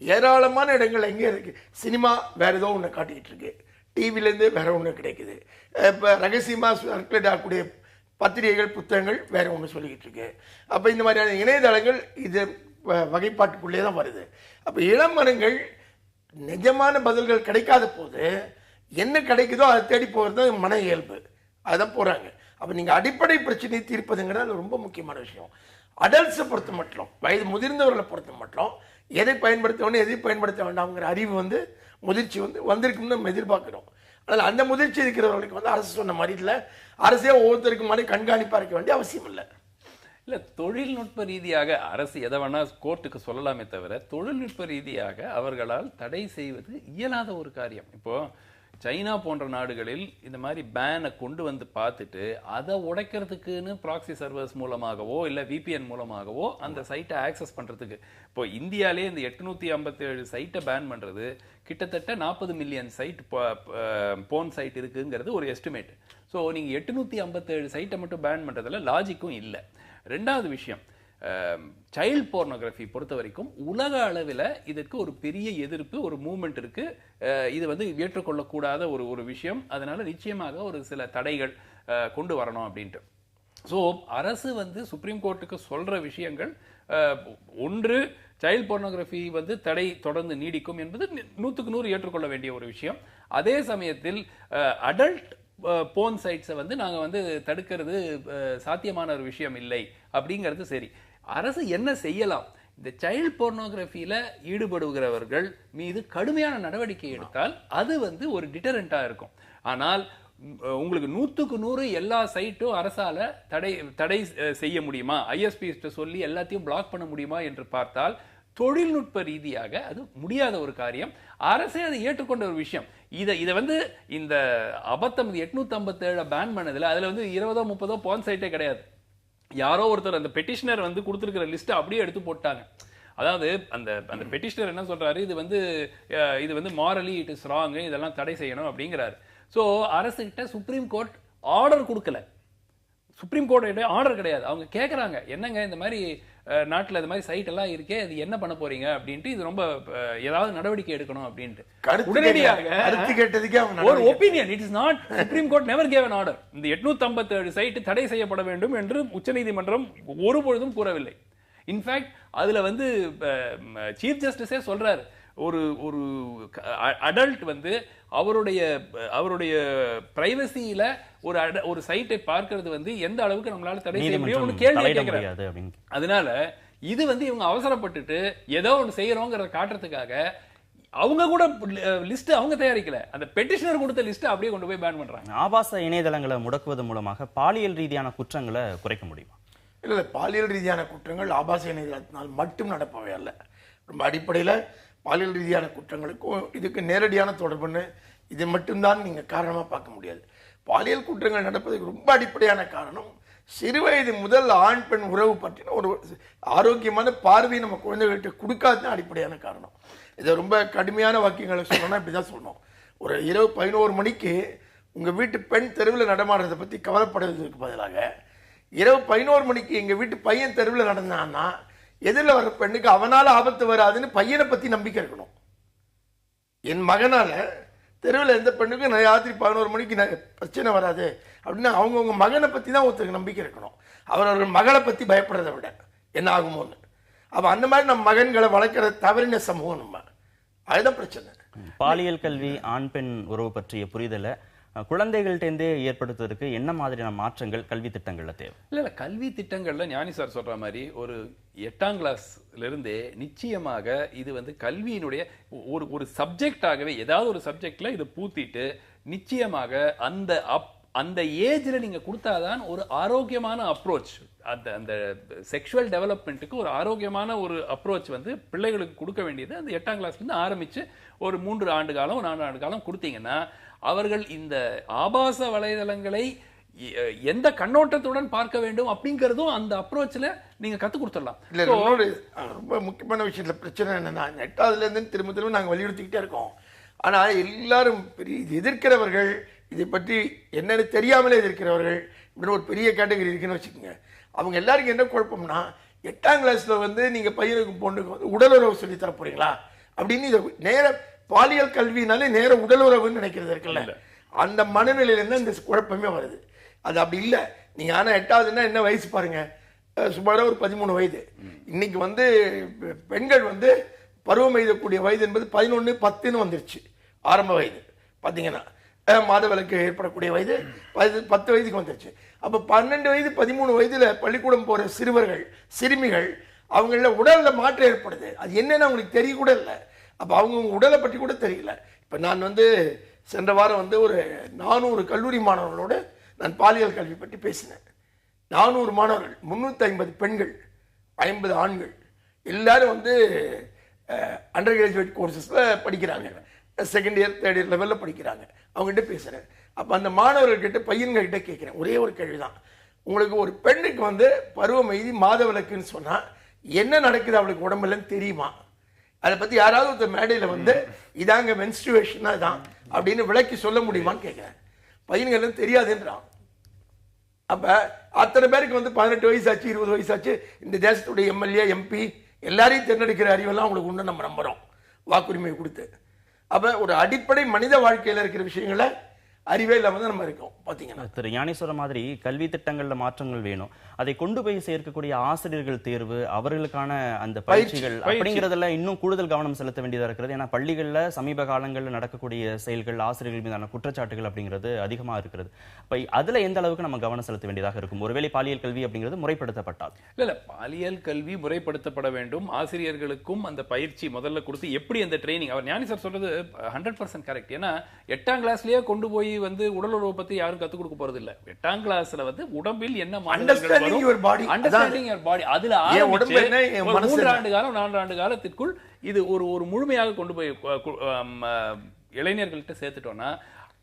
ஏராளமான இடங்கள் எங்கே இருக்குது. சினிமா வேறு ஏதோ ஒன்று காட்டிக்கிட்டு இருக்கு, டிவிலேருந்து வேற ஒன்று கிடைக்குது, இப்போ ரகசியமாக சர்க்குலேட் ஆகக்கூடிய பத்திரிகைகள் புத்தகங்கள் வேற ஒன்று சொல்லிக்கிட்டு இருக்கு. அப்போ இந்த மாதிரியான இணையதளங்கள் இது வகைப்பாட்டுக்குள்ளே தான் வருது. அப்போ இளமனங்கள் நிஜமான பதில்கள் கிடைக்காத போது என்ன கிடைக்குதோ அதை தேடி போகிறது தான் மன இயல்பு, அதுதான் போகிறாங்க. அப்போ நீங்கள் அடிப்படை பிரச்சனையை தீர்ப்பதுங்கிறது ரொம்ப முக்கியமான விஷயம். அடல்ட்ஸை பொறுத்த மட்டும், வயது முதிர்ந்தவர்களை பொறுத்த மட்டும் எதை பயன்படுத்த வேணும் எதை பயன்படுத்த வேண்டாம்ங்கிற அறிவு வந்து முதிர்ச்சி வந்து வந்திருக்குன்னு நம்ம எதிர்பார்க்குறோம். அதனால் அந்த முதிர்ச்சி இருக்கிறவர்களுக்கு வந்து அரசு சொன்ன மாதிரி இல்லை, அரசே ஒவ்வொருத்தருக்கும் மாதிரி கண்காணிப்பாக இருக்க வேண்டிய அவசியம் இல்லை. இல்லை, தொழில்நுட்ப ரீதியாக அரசு எதை வேணா கோர்ட்டுக்கு சொல்லலாமே தவிர தொழில்நுட்ப ரீதியாக அவர்களால் தடை செய்வது இயலாத ஒரு காரியம். இப்போ சைனா போன்ற நாடுகளில் இந்த மாதிரி பேனை கொண்டு வந்து பார்த்துட்டு அதை உடைக்கிறதுக்குன்னு ப்ராக்சி சர்வர்ஸ் மூலமாகவோ இல்லை விபிஎன் மூலமாகவோ அந்த சைட்டை ஆக்சஸ் பண்ணுறதுக்கு, இப்போ இந்தியாவிலே இந்த 857 சைட்டை பேன் பண்ணுறது கிட்டத்தட்ட 40 மில்லியன் சைட் போன் சைட் இருக்குங்கிறது ஒரு எஸ்டிமேட். ஸோ நீங்கள் 857 சைட்டை மட்டும் பேன் பண்ணுறதுல லாஜிக்கும் இல்லை. ரெண்டாவது விஷயம், சைல்ட் போர்னோகிராஃபி பொறுத்த வரைக்கும் உலக அளவில் இதற்கு ஒரு பெரிய எதிர்ப்பு, ஒரு மூவ்மெண்ட் இருக்கு. இது வந்து ஏற்றுக்கொள்ளக்கூடாத ஒரு விஷயம். அதனால நிச்சயமாக ஒரு சில தடைகள் கொண்டு வரணும் அப்படின்ட்டு. ஸோ அரசு வந்து சுப்ரீம் கோர்ட்டுக்கு சொல்ற விஷயங்கள், ஒன்று சைல்ட் போர்னோகிராஃபி வந்து தடை தொடர்ந்து நீடிக்கும் என்பது 100% ஏற்றுக்கொள்ள வேண்டிய ஒரு விஷயம். அதே சமயத்தில் அடல்ட் போன் சைட்ஸை வந்து நாங்கள் வந்து தடுக்கிறது சாத்தியமான ஒரு விஷயம் இல்லை அப்படிங்கிறது சரி. அரசு என்ன செய்யலாம்? இந்த சைல்ட் போர்னோகிராஃபியில ஈடுபடுகிறவர்கள் மீது கடுமையான நடவடிக்கை எடுத்தால் அது வந்து ஒரு டிட்டரண்டா இருக்கும். ஆனால் உங்களுக்கு 100% எல்லா சைட்டும் அரசால தடை செய்ய முடியுமா, ஐஎஸ்பி சொல்லி எல்லாத்தையும் பிளாக் பண்ண முடியுமா என்று பார்த்தால் தொழில்நுட்ப ரீதியாக அது முடியாத ஒரு காரியம். அரசே அதை ஏற்றுக்கொண்ட ஒரு விஷயம். இதை வந்து இந்த அபத்தம் 857 பேன் பண்ணதுல அதுல வந்து 20-30 போன் சைட்டே கிடையாது. யாரோ ஒருத்தர் அந்த பெட்டிஷனர் வந்து கொடுத்திருக்கிற லிஸ்ட் அப்படியே எடுத்து போட்டாங்க. அதாவது அந்த பெட்டிஷனர் என்ன சொல்றாரு, இது வந்து மாரலி இட் இஸ் ராங், இதெல்லாம் தடை செய்யணும் அப்படிங்கிறாரு. சோ அரசு கிட்ட சுப்ரீம் கோர்ட் ஆர்டர் கொடுக்கல, சுப்ரீம் கோர்ட் ஆர்டர் கிடையாது. அவங்க கேட்கறாங்க, என்னங்க இந்த மாதிரி நாட்டில் இந்த மாதிரி சைட் எல்லாம் இருக்கே, இது என்ன பண்ண போறீங்க அப்படின்ட்டு, இது ரொம்ப ஏதாவது நடவடிக்கை எடுக்கணும் அப்படின்ட்டு உடனடியாக ஒரு opinion. It is not supreme court never cave an order. இந்த 857 சைட் தடை செய்யப்பட வேண்டும் என்று உச்சநீதிமன்றம் ஒருபொழுதும் கூறவில்லை. இன்ஃபேக்ட் அதுல வந்து சீஃப் ஜஸ்டிஸே சொல்றாரு, ஒரு அடல்ட் வந்து அவருடைய பிரைவசியில ஒரு சைட்டை பார்க்கிறது வந்து எந்த அளவுக்கு நம்மளால தடை செய்ய முடியும் கேள்வி கேட்கிறாரு. அதனால இது வந்து இவங்க அவசரப்பட்டுட்டு ஏதோ ஒன்று செய்யறோங்கிறத காட்டுறதுக்காக அவங்க கூட லிஸ்ட் அவங்க தயாரிக்கல, அந்த பெட்டிஷனர் கொடுத்த லிஸ்ட் அப்படியே கொண்டு போய் பேன் பண்றாங்க. ஆபாச இணையதளங்களை முடக்குவது மூலமாக பாலியல் ரீதியான குற்றங்களை குறைக்க முடியுமா? இல்ல, பாலியல் ரீதியான குற்றங்கள் ஆபாச இணையதளத்தினால் மட்டும் நடப்பவை அல்ல. ரொம்ப அடிப்படையில பாலியல் ரீதியான குற்றங்களுக்கும் இதுக்கு நேரடியான தொடர்புன்னு இது மட்டும்தான் நீங்க காரணமா பார்க்க முடியாது. பாலியல் குற்றங்கள் நடப்பதற்கு ரொம்ப அடிப்படையான காரணம் சிறுவயது முதல் ஆண் பெண் உறவு பற்றின ஒரு ஆரோக்கியமான பார்வை நம்ம குழந்தைகள்கிட்ட கொடுக்காதுன்னு அடிப்படையான காரணம். இதை ரொம்ப கடுமையான வாக்கியங்களை சொல்லணும்னா இப்படிதான் சொல்லணும். ஒரு இரவு 11 மணிக்கு உங்க வீட்டு பெண் தெருவில் நடமாடுறதை பத்தி கவலைப்படுறதுக்கு பதிலாக இரவு 11 மணிக்கு எங்க வீட்டு பையன் தெருவில் நடந்தான்னா எதிரில் வர பெண்ணுக்கு அவனால ஆபத்து வராதுன்னு பையனை பத்தி நம்பிக்கை இருக்கணும். என் மகனால தெருவில் எந்த பெண்ணுக்கும் ராத்திரி 11 மணிக்கு பிரச்சனை வராது அப்படின்னு அவங்கவுங்க மகனை பத்தி தான் ஒருத்தருக்கு நம்பிக்கை இருக்கணும். அவர்கள் மகளை பத்தி பயப்படுறதை விட என்ன ஆகுமோன்னு. அப்ப அந்த மாதிரி நம்ம மகன்களை வளர்க்கிற தவறின சமூகம் நம்ம, அதுதான் பிரச்சனை. பாலியல் கல்வி, ஆண் பெண் உறவு பற்றிய புரிதலை குழந்தைகள்கிட்டே ஏற்படுத்துவதற்கு என்ன மாதிரியான மாற்றங்கள் கல்வி திட்டங்கள்ல தேவை? இல்ல கல்வி திட்டங்கள்ல ஞானி சார் சொல்ற மாதிரி ஒரு 8ஆம் கிளாஸ்ல இருந்தே நிச்சயமாக இது வந்து கல்வியினுடைய ஒரு சப்ஜெக்டாகவே ஏதாவது ஒரு சப்ஜெக்ட்ல இதை பூத்திட்டு நிச்சயமாக அந்த ஏஜ்ல நீங்க கொடுத்தாதான் ஒரு ஆரோக்கியமான அப்ரோச், அந்த செக்ஷுவல் டெவலப்மெண்ட்டுக்கு ஒரு ஆரோக்கியமான ஒரு அப்ரோச் வந்து பிள்ளைகளுக்கு கொடுக்க வேண்டியது அந்த 8ஆம் கிளாஸ்ல இருந்து ஆரம்பிச்சு ஒரு 3 ஆண்டு காலம் 4 ஆண்டு காலம் கொடுத்தீங்கன்னா அவர்கள் இந்த ஆபாச வலைதளங்களை எந்த கண்ணோட்டத்துடன் பார்க்க வேண்டும் அப்படிங்கறதும் அந்த அப்ரோச்ல நீங்க கத்து கொடுத்துடலாம். இல்ல, ரொம்ப முக்கியமான விஷயத்துல பிரச்சனை என்னன்னா 8ஆவதுல இருந்து திரும்ப நாங்க வலியுறுத்திக்கிட்டே இருக்கோம். ஆனா எல்லாரும் எதிர்க்கிறவர்கள், இதை பற்றி என்னன்னு தெரியாமலே எதிர்க்கிறவர்கள் இப்படின்னு ஒரு பெரிய கேட்டகரி இருக்குன்னு வச்சுக்கோங்க. அவங்க எல்லாருக்கும் என்ன குழப்பம்னா 8ஆம் கிளாஸ்ல வந்து நீங்க பையனுக்கு பொண்ணுக்கு வந்து உடல் உறவு சொல்லி தர போறீங்களா அப்படின்னு இதை நேர பாலியல் கல்வினாலே நேர உடல் உறவுன்னு நினைக்கிறது இருக்குல்ல, அந்த மனநிலையில இருந்து இந்த குழப்பமே வருது. அது அப்படி இல்லை. நீங்க ஆனா 8ஆவதுன்னா என்ன வயசு பாருங்க, சுமாரா ஒரு 13 வயது. இன்னைக்கு வந்து பெண்கள் வந்து பருவம் எய்தக்கூடிய வயது என்பது 11, 10ன்னு வந்துருச்சு. ஆரம்ப வயது பாத்தீங்கன்னா மாதவிலக்கு ஏற்படக்கூடிய வயது 10 வயதுக்கு வந்துருச்சு. அப்ப 12 வயது 13 வயதுல பள்ளிக்கூடம் போற சிறுவர்கள் சிறுமிகள் அவங்கள உடல்ல மாற்றம் ஏற்படுது. அது என்னன்னு அவங்களுக்கு தெரிய கூட இல்லை. அப்ப அவங்க உடலை பற்றி கூட தெரியல. இப்ப நான் வந்து சென்ற வாரம் வந்து ஒரு 400 கல்லூரி மாணவர்களோடு நான் பாலியல் கல்வி பற்றி பேசினேன். 400 மாணவர்கள், 350 பெண்கள், 50 ஆண்கள், எல்லாரும் வந்து அண்டர் கிராஜுவேட் கோர்சஸ்ல படிக்கிறாங்க, செகண்ட் இயர் தேர்ட் இயர் லெவல்ல படிக்கிறாங்க. அவங்ககிட்ட பேசுறேன். அப்ப அந்த மாணவர்கள்கிட்ட பையன்கிட்ட கேட்கிறேன், ஒரே ஒரு கேள்விதான், உங்களுக்கு ஒரு பெண்ணுக்கு வந்து பருவம் எய்தி மாதவிலக்குன்னு சொன்னா என்ன நடக்குது அவளுக்கு உடம்புலன்னு தெரியுமா? அதை பத்தி யாராவது ஒரு மேடையில வந்து இதாங்க மென்ஸ்ட்ருவேஷனா தான் அப்படின்னு விளக்கி சொல்ல முடியுமான்னு கேட்கிறேன். பையன்கள் தெரியாதுன்றான். அப்ப அத்தனை பேருக்கு வந்து 18 வயசாச்சு 20 வயசாச்சு இந்த தேசத்துடைய எம்எல்ஏ எம்பி எல்லாரையும் தேர்ந்தெடுக்கிற அறிவெல்லாம் அவங்களுக்கு உண்டு நம்ம நம்புறோம் வாக்குரிமை கொடுத்து. அப்ப ஒரு அடிப்படை மனித வாழ்க்கையில இருக்கிற விஷயங்களை அறிவே இல்லாம தான் நம்ம இருக்கோம். பாத்தீங்கன்னா திரு ஞானேஸ்வரன் மாதிரி கல்வி திட்டங்கள்ல மாற்றங்கள் வேணும். அதை கொண்டு போய் சேர்க்கக்கூடிய ஆசிரியர்கள் தேர்வு, அவர்களுக்கான அந்த பயிற்சிகள் அப்படிங்கறதுல இன்னும் கூடுதல் கவனம் செலுத்த வேண்டியதா இருக்கிறது. ஏன்னா பள்ளிகள்ல சமீப காலங்களில் நடக்கக்கூடிய செயல்கள், ஆசிரியர்கள் மீதான குற்றச்சாட்டுகள் அப்படிங்கிறது அதிகமா இருக்கிறது. அப்ப அதுல எந்த அளவுக்கு நம்ம கவனம் செலுத்த வேண்டியதாக இருக்கும்? ஒருவேளை பாலியல் கல்வி அப்படிங்கிறது முறைப்படுத்தப்பட்டால் இல்ல பாலியல் கல்வி முறைப்படுத்தப்பட வேண்டும். ஆசிரியர்களுக்கும் அந்த பயிற்சி முதல்ல கொடுத்து எப்படி அந்த ட்ரைனிங், அவர் ஞானி சார் சொல்றது 100% கரெக்ட். ஏன்னா 8ஆம் கிளாஸ்லயே கொண்டு போய் வந்து உடல் உறவு பத்தி யாரும் கத்துக் கொடுக்க போறது இல்ல. 8ஆம் கிளாஸ்ல வந்து உடம்பில் என்ன அண்டர்ஸ்டாண்டிங் யுவர் பாடி, அதுல 3 ஆண்டு காலம் 4 ஆண்டு காலத்திற்குள் இது ஒரு முழுமையாக கொண்டு போய் இளைஞர்கள்ட்ட சேர்த்துட்டோம்னா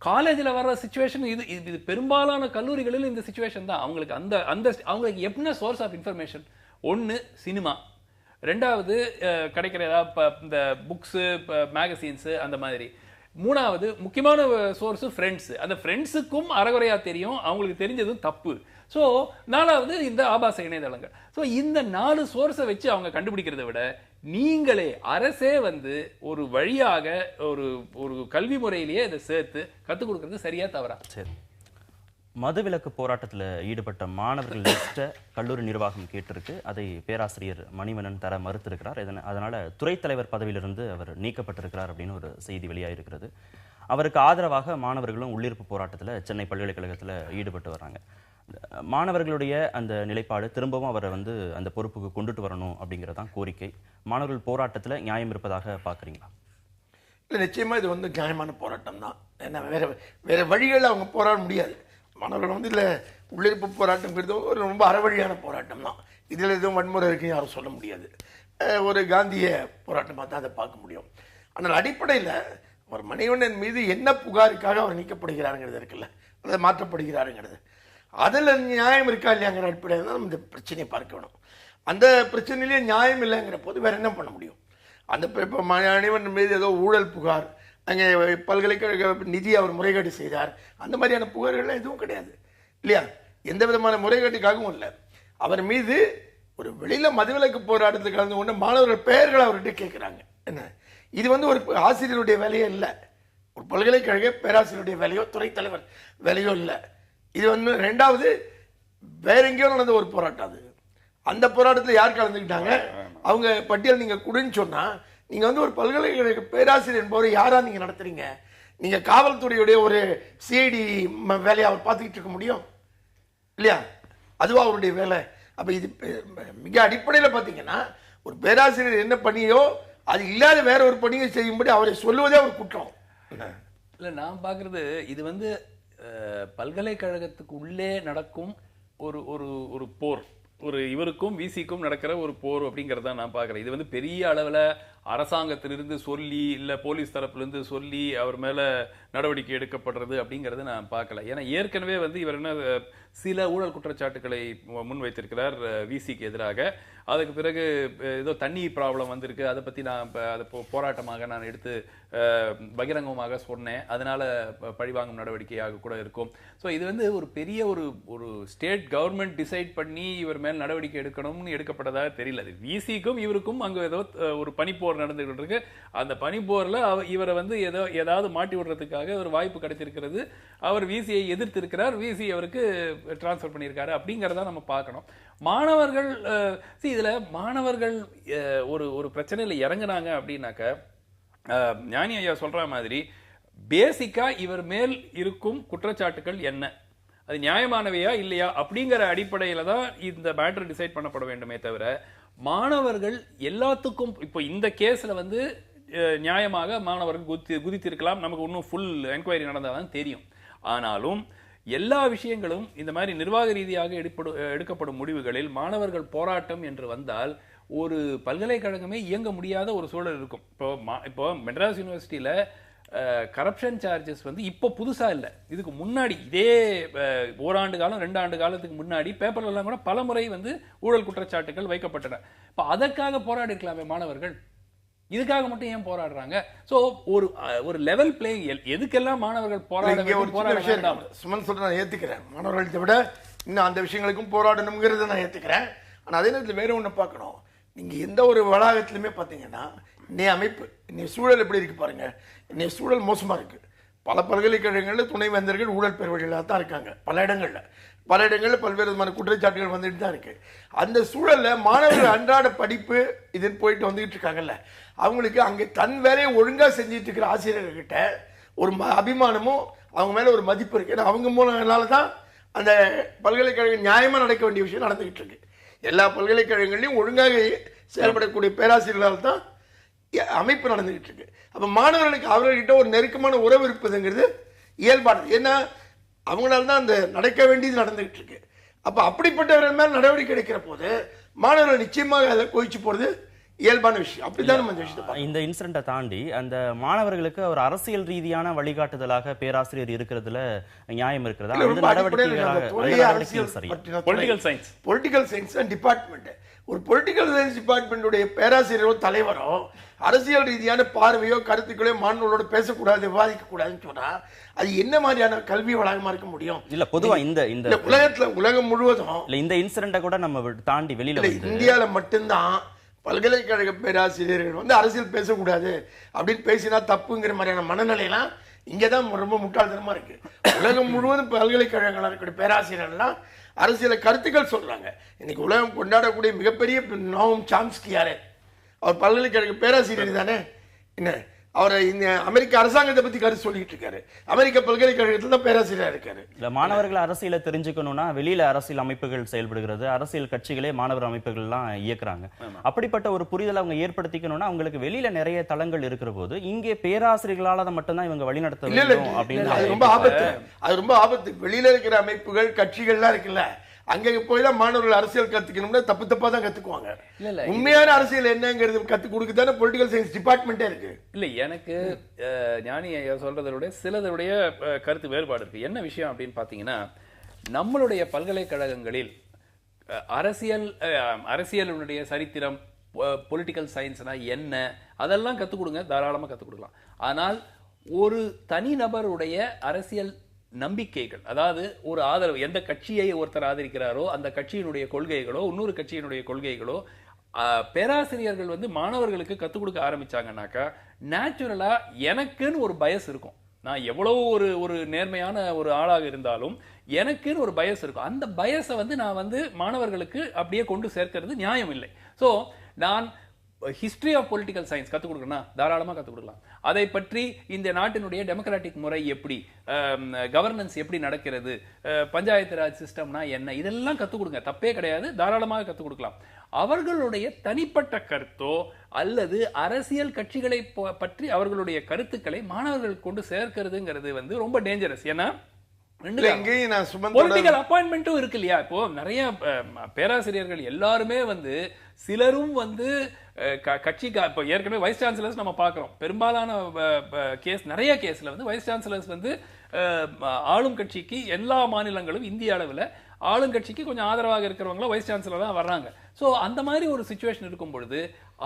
காலேஜ்ல வர்ற சிச்சுவேஷன் இது பெரும்பாலான கல்லூரிகளில் இந்த சிச்சுவேஷன் தான். அவங்களுக்கு அந்த அவங்களுக்கு என்ன சோர்ஸ் ஆஃப் இன்ஃபர்மேஷன்? ஒன்னு சினிமா, ரெண்டாவது கிடைக்கிற ஏதாவது இந்த புக்ஸ் மேகசின்ஸ் அந்த மாதிரி, மூணாவது முக்கியமான சோர்ஸ் ஃப்ரெண்ட்ஸ். அந்த ஃப்ரெண்ட்ஸுக்கும் அறகுறையா தெரியும், அவங்களுக்கு தெரிஞ்சதும் தப்பு. ஸோ நாலாவது இந்த ஆபாச இணையதளங்கள். ஸோ இந்த 4 சோர்ஸை வச்சு அவங்க கண்டுபிடிக்கிறத விட நீங்களே அரசே வந்து ஒரு வழியாக ஒரு கல்வி முறையிலேயே இதை சேர்த்து கற்றுக் கொடுக்கறது சரியா தவறா? சரி, மதுவிலக்கு போராட்டத்தில் ஈடுபட்ட மாணவர்கள் லிஸ்ட்டை கல்லூரி நிர்வாகம் கேட்டிருக்கு. அதை பேராசிரியர் மணிவண்ணன் தர மறுத்திருக்கிறார். அதனால துறை தலைவர் பதவியிலிருந்து அவர் நீக்கப்பட்டிருக்கிறார் அப்படின்னு ஒரு செய்தி வெளியாகிருக்கிறது. அவருக்கு ஆதரவாக மாணவர்களும் உள்ளிருப்பு போராட்டத்தில் சென்னை பல்கலைக்கழகத்தில் ஈடுபட்டு வர்றாங்க. மாணவர்களுடைய அந்த நிலைப்பாடு திரும்பவும் அவரை வந்து அந்த பொறுப்புக்கு கொண்டுட்டு வரணும் அப்படிங்கிறதான் கோரிக்கை. மாணவர்கள் போராட்டத்தில் நியாயம் இருப்பதாக பார்க்குறீங்களா? இல்லை, நிச்சயமா இது வந்து நியாயமான போராட்டம் தான். ஏன்னா வேற வழிகளில் அவங்க போராட முடியாது. மாணவர்கள் வந்து இல்லை உள்ளிருப்பு போராட்டம்ங்கிறது ஒரு ரொம்ப அறவழியான போராட்டம் தான். இதில் எதுவும் வன்முறை இருக்குன்னு யாரும் சொல்ல முடியாது. ஒரு காந்திய போராட்டமாக தான் அதை பார்க்க முடியும். ஆனால் அடிப்படையில் ஒரு மணிவண்ணன் மீது என்ன புகாருக்காக அவர் நீக்கப்படுகிறாருங்கிறது இருக்குல்ல, அதை மாற்றப்படுகிறாருங்கிறது, அதில் நியாயம் இருக்கா இல்லையாங்கிற அடிப்படையில் தான் நம்ம இந்த பிரச்சனையை பார்க்க வேணும். அந்த பிரச்சனையிலேயே நியாயம் இல்லைங்கிற போது வேற என்ன பண்ண முடியும்? அந்த இப்போ மணிவண்ணன் மீது ஏதோ ஊழல் புகார், அங்கே பல்கலைக்கழக நிதி அவர் முறைகேடு செய்தார், அந்த மாதிரியான புகார்கள்லாம் எதுவும் கிடையாது இல்லையா? எந்த விதமான முறைகேட்டுக்காகவும் இல்லை. அவர் மீது ஒரு வெளியில் மதுவிலக்கு போராட்டத்தில் கலந்து கொண்ட மாணவர்கள் பெயர்களை அவர்கிட்ட கேட்குறாங்க. என்ன இது வந்து ஒரு ஆசிரியருடைய வேலையே இல்லை, ஒரு பல்கலைக்கழக பேராசிரியருடைய வேலையோ துறை தலைவர் வேலையோ இல்லை. இது வந்து ரெண்டாவது வேற எங்கேயோ நடந்த ஒரு போராட்டம். அது அந்த போராட்டத்தில் யார் கலந்துக்கிட்டாங்க? அவங்க பட்டியல் நீங்கள் கொடுன்னு சொன்னால் நீங்க வந்து ஒரு பல்கலைக்கழக பேராசிரியர் என்பவரை யாரா நீங்க நடத்துறீங்க? நீங்க காவல்துறையுடைய ஒரு சிஐடி வேலையை அவர் பார்த்துக்கிட்டு இருக்க முடியும் இல்லையா? அதுவா அவருடைய வேலை? அப்ப இது மிக அடிப்படையில் பார்த்தீங்கன்னா ஒரு பேராசிரியர் என்ன பண்ணியோ அது இல்லாத வேற ஒரு பணியை செய்யும்படி அவரை சொல்லுவதே ஒரு குற்றம். இல்லை, நான் பார்க்கறது இது வந்து பல்கலைக்கழகத்துக்கு உள்ளே நடக்கும் ஒரு போர், ஒரு இவருக்கும் விசிக்கும் நடக்கிற ஒரு போர் அப்படிங்கறத நான் பாக்குறேன். இது வந்து பெரிய அளவுல அரசாங்கத்திலிருந்து சொல்லி இல்ல போலீஸ் தரப்பிலிருந்து சொல்லி அவர் மேல நடவடிக்கை எடுக்கப்படுறது அப்படிங்கறது நான் பார்க்கல. ஏன்னா ஏற்கனவே வந்து இவர் என்ன சில ஊழல் குற்றச்சாட்டுகளை முன்வைத்திருக்கிறார் விசிக்கு எதிராக. அதுக்கு பிறகு ஏதோ தண்ணீர் ப்ராப்ளம் வந்திருக்கு, அதை பத்தி நான் அதை போராட்டமாக நான் எடுத்து பகிரங்கமாக சொன்னேன். அதனால பழிவாங்கும் நடவடிக்கையாக கூட இருக்கும். ஸோ இது வந்து ஒரு பெரிய ஒரு ஸ்டேட் கவர்மெண்ட் டிசைட் பண்ணி இவர் மேல் நடவடிக்கை எடுக்கணும்னு எடுக்கப்பட்டதாக தெரியல. அது விசிக்கும் இவருக்கும் அங்க ஏதோ ஒரு பனிப்போர் நடந்துகிட்டு இருக்கு. அந்த பனிப்போர்ல இவரை வந்து ஏதாவது மாட்டி விடுறதுக்காக ஒரு வாய்ப்பு கிடைத்திருக்கிறது. அவர் விசியை எதிர்த்து இருக்கிறார், விசி அவருக்கு டிரான்ஸ்பர் பண்ணியிருக்காரு அப்படிங்கறத நம்ம பார்க்கணும். மாணவர்கள் இதுல மாணவர்கள் ஒரு பிரச்சனையில இறங்குனாங்க அப்படின்னாக்க ஞானி ஐயா சொல்ற மாதிரி பேசிக்கா இவர் மேல் இருக்கும் குற்றச்சாட்டுகள் என்ன, அது நியாயமானவையா இல்லையா அப்படிங்கிற அடிப்படையில தான் இந்த மேட்டர் டிசைட் பண்ணப்பட வேண்டுமே தவிர மாணவர்கள் எல்லாத்துக்கும் இப்போ இந்த கேஸ்ல வந்து நியாயமாக மாணவர்கள் குதித்திருக்கலாம். நமக்கு இன்னும் ஃபுல் என்கொயரி நடந்தாதான் தெரியும். ஆனாலும் எல்லா விஷயங்களும் இந்த மாதிரி நிர்வாக ரீதியாக எடுக்கப்படும் முடிவுகளில் மாணவர்கள் போராட்டம் என்று வந்தால் ஒரு பல்கலைக்கழகமே இயங்க முடியாத ஒரு சூழல் இருக்கும். இப்போ மெட்ராஸ் யூனிவர்சிட்டியில கரப்ஷன் சார்ஜஸ் வந்து இப்போ புதுசா இல்லை, இதுக்கு முன்னாடி இதே ஓராண்டு காலம் 2 ஆண்டு காலத்துக்கு முன்னாடி பேப்பர்ல எல்லாம் கூட பல முறை வந்து ஊழல் குற்றச்சாட்டுகள் வைக்கப்பட்டன. இப்போ அதற்காக போராடி இருக்கலாமே மாணவர்கள், இதுக்காக மட்டும் ஏன் போராடுறாங்க? சோ ஒரு லெவல் பிளேயிங் எதுக்கெல்லாம் மாணவர்கள் போராட சுமன் சொல்ற நான் ஏத்துக்கிறேன். மாணவர்களை விட இன்னும் அந்த விஷயங்களுக்கும் போராடணுங்கிறத நான் ஏற்றுக்கிறேன். ஆனால் அதே நேரத்தில் வேற ஒன்று பார்க்கணும். நீங்கள் எந்த ஒரு வளாகத்திலுமே பார்த்தீங்கன்னா இன்னைய அமைப்பு, இன்னைய சூழல் எப்படி இருக்கு பாருங்க. இன்னைய சூழல் மோசமாக இருக்கு. பல பல்கலைக்கழகங்களில் துணைவேந்தர்கள் ஊழல் பெறுவர்களாக தான் இருக்காங்க. பல இடங்களில் பல்வேறு விதமான குற்றச்சாட்டுகள் வந்துட்டு தான் இருக்கு. அந்த சூழலில் மாணவர்கள் அன்றாட படிப்பு இதுன்னு போயிட்டு வந்துகிட்டு இருக்காங்கல்ல, அவங்களுக்கு அங்கே தன் வேலையை ஒழுங்காக செஞ்சுட்டு இருக்கிற ஆசிரியர்கிட்ட ஒரு அபிமானமும் அவங்க மேலே ஒரு மதிப்பு இருக்கு. ஏன்னா அவங்க மூலனால தான் அந்த பல்கலைக்கழகம் நியாயமாக நடக்க வேண்டிய விஷயம் நடந்துகிட்டு இருக்கு. எல்லா பல்கலைக்கழகங்களையும் ஒழுங்காக செயல்படக்கூடிய பேராசிரியர்களால் தான் அமைப்பு நடந்துகிட்டு இருக்கு. அப்போ மாணவர்களுக்கு அவர்கள்கிட்ட ஒரு நெருக்கமான உறவு இருப்பதுங்கிறது இயல்பானது. ஏன்னா அவங்களால தான் அந்த நடக்க வேண்டியது நடந்துகிட்டு இருக்கு. அப்போ அப்படிப்பட்டவர்கள் மேல் நடவடிக்கை எடுக்கிற போது மாணவர்கள் நிச்சயமாக அதை கோயிச்சு போறது இயல்பான விஷயம். அப்படிதான் நம்ம இந்த விஷயத்தை இந்த இன்சிடென்ட்டை தாண்டி அந்த மாணவர்களுக்கு ஒரு அரசியல் ரீதியான வழிகாட்டுதலாக பேராசிரியர் இருக்கிறதுல நியாயம் இருக்கிறதா? பொலிட்டிக்கல் சயின்ஸ் டிபார்ட்மெண்ட், ஒரு பொலிட்டிக்கல் சயின்ஸ் டிபார்ட்மெண்ட்டுடைய பேராசிரியரோ தலைவரோ அரசியல் ரீதியான பார்வையோ கருத்துக்களோ மாணவர்களோட பேசக்கூடாது, விவாதிக்க கூடாதுன்னு சொன்னா அது என்ன மாதிரியான கல்வி வளாகமா இருக்க முடியும்? இல்ல பொதுவா இந்த உலகம் முழுவதும் இந்த இன்சிடென்ட்டை கூட நம்ம தாண்டி வெளியில இந்தியாவில மட்டும்தான் பல்கலைக்கழக பேராசிரியர்கள் வந்து அரசியல் பேசக்கூடாது அப்படின்னு பேசினா தப்புங்கிற மாதிரியான மனநிலையெல்லாம் இங்கதான் ரொம்ப முட்டாள்தனமா இருக்கு. உலகம் முழுவதும் பல்கலைக்கழகங்களாக இருக்கக்கூடிய பேராசிரியர்கள்லாம் அரசியல கருத்துக்கள் சொல்றாங்க. இன்னைக்கு உலகம் கொண்டாடக்கூடிய மிகப்பெரிய நோம் சாம்ஸ்கி யாரு? அவர் பல்கலைக்கழக பேராசிரியர் தானே. என்ன அவர் இந்த அமெரிக்க அரசாங்கத்தை பத்தி கருத்து சொல்லிட்டு இருக்காரு. அமெரிக்க பல்கலைக்கழகத்தில் தான் பேராசிரியர் இருக்காரு. இல்ல மாணவர்கள் அரசியல தெரிஞ்சுக்கணும்னா வெளியில அரசியல் அமைப்புகள் செயல்படுகிறது, அரசியல் கட்சிகளே மாணவர் அமைப்புகள் எல்லாம் இயக்குறாங்க. அப்படிப்பட்ட ஒரு புரிதல் அவங்க ஏற்படுத்திக்கணும்னா அவங்களுக்கு வெளியில நிறைய தளங்கள் இருக்கிற போது இங்கே பேராசிரியர்களால அதை மட்டும்தான் இவங்க வழிநடத்த வேண்டும் அப்படின்னு அது ரொம்ப ஆபத்து. வெளியில இருக்கிற அமைப்புகள் கட்சிகள்லாம் இருக்குல்ல, அங்க போய் தான் மாணவர்கள் அரசியல் கத்துக்கணும்னா தப்பா தான் கத்துக்குவாங்க. உண்மையான அரசியல் என்னங்கிறது கத்து கொடுக்குதானே பொலிட்டிக்கல் சயின்ஸ் டிபார்ட்மெண்டே இருக்கு. இல்ல எனக்கு ஞானி ஐயா சொல்றதோட சிலருடைய கருத்து வேறுபாடு இருக்கு. என்ன விஷயம் அப்படின்னு பாத்தீங்கன்னா, நம்மளுடைய பல்கலைக்கழகங்களில் அரசியலுடைய சரித்திரம், பொலிட்டிக்கல் சயின்ஸ்னா என்ன அதெல்லாம் கத்துக் கொடுங்க, தாராளமா கத்துக் கொடுக்கலாம். ஆனால் ஒரு தனிநபருடைய அரசியல் நம்பிக்கைகள், அதாவது ஒரு ஆதரவு, எந்த கட்சியை ஒருத்தர் ஆதரிக்கிறாரோ அந்த கட்சியினுடைய கொள்கைகளோ இன்னொரு கட்சியினுடைய கொள்கைகளோ பேராசிரியர்கள் வந்து மாணவர்களுக்கு கத்துக் கொடுக்க ஆரம்பிச்சாங்கன்னாக்கா நேச்சுரலா எனக்குன்னு ஒரு பயஸ் இருக்கும். நான் எவ்வளவு ஒரு நேர்மையான ஒரு ஆளாக இருந்தாலும் எனக்குன்னு ஒரு பயஸ் இருக்கும். அந்த பயஸை வந்து நான் வந்து மாணவர்களுக்கு அப்படியே கொண்டு சேர்க்கிறது நியாயம் இல்லை. ஸோ நான் ஹிஸ்டரி ஆஃப் பொலிட்டிக்கல் சயின்ஸ் கற்றுக் கொடுக்கணும், தாராளமாக கற்றுக் கொடுக்கலாம். அதை பற்றி இந்த நாட்டினுடைய டெமோக்ராட்டிக் முறை எப்படி, கவர்னன்ஸ் எப்படி நடக்கிறது, பஞ்சாயத்து ராஜ் சிஸ்டம்னா என்ன, இதெல்லாம் கற்றுக் கொடுங்க, தப்பே கிடையாது, தாராளமாக கற்றுக் கொடுக்கலாம். அவர்களுடைய தனிப்பட்ட கருத்தோ அல்லது அரசியல் கட்சிகளை பற்றி அவர்களுடைய கருத்துக்களை மாணவர்கள் கொண்டு சேர்க்கிறதுங்கிறது வந்து ரொம்ப டேஞ்சரஸ். ஏன்னா பொலிட்டிக்கல் அப்பாயின்மெண்ட்டும் இருக்கு இல்லையா. இப்போ நிறைய பேராசிரியர்கள் எல்லாருமே வந்து சிலரும் வந்து கட்சி, இப்போ ஏற்கனவே வைஸ் சான்சலர்ஸ் நம்ம பார்க்கிறோம். பெரும்பாலான கேஸ், நிறைய கேஸ்ல வந்து வைஸ் சான்சலர்ஸ் வந்து ஆளும் கட்சிக்கு, எல்லா மாநிலங்களும் இந்திய அளவில் ஆளுங்கட்சிக்கு கொஞ்சம் ஆதரவாக இருக்கிறவங்களும் வைஸ் சான்சலர் தான் வர்றாங்க. ஸோ அந்த மாதிரி ஒரு சிச்சுவேஷன் இருக்கும் பொழுது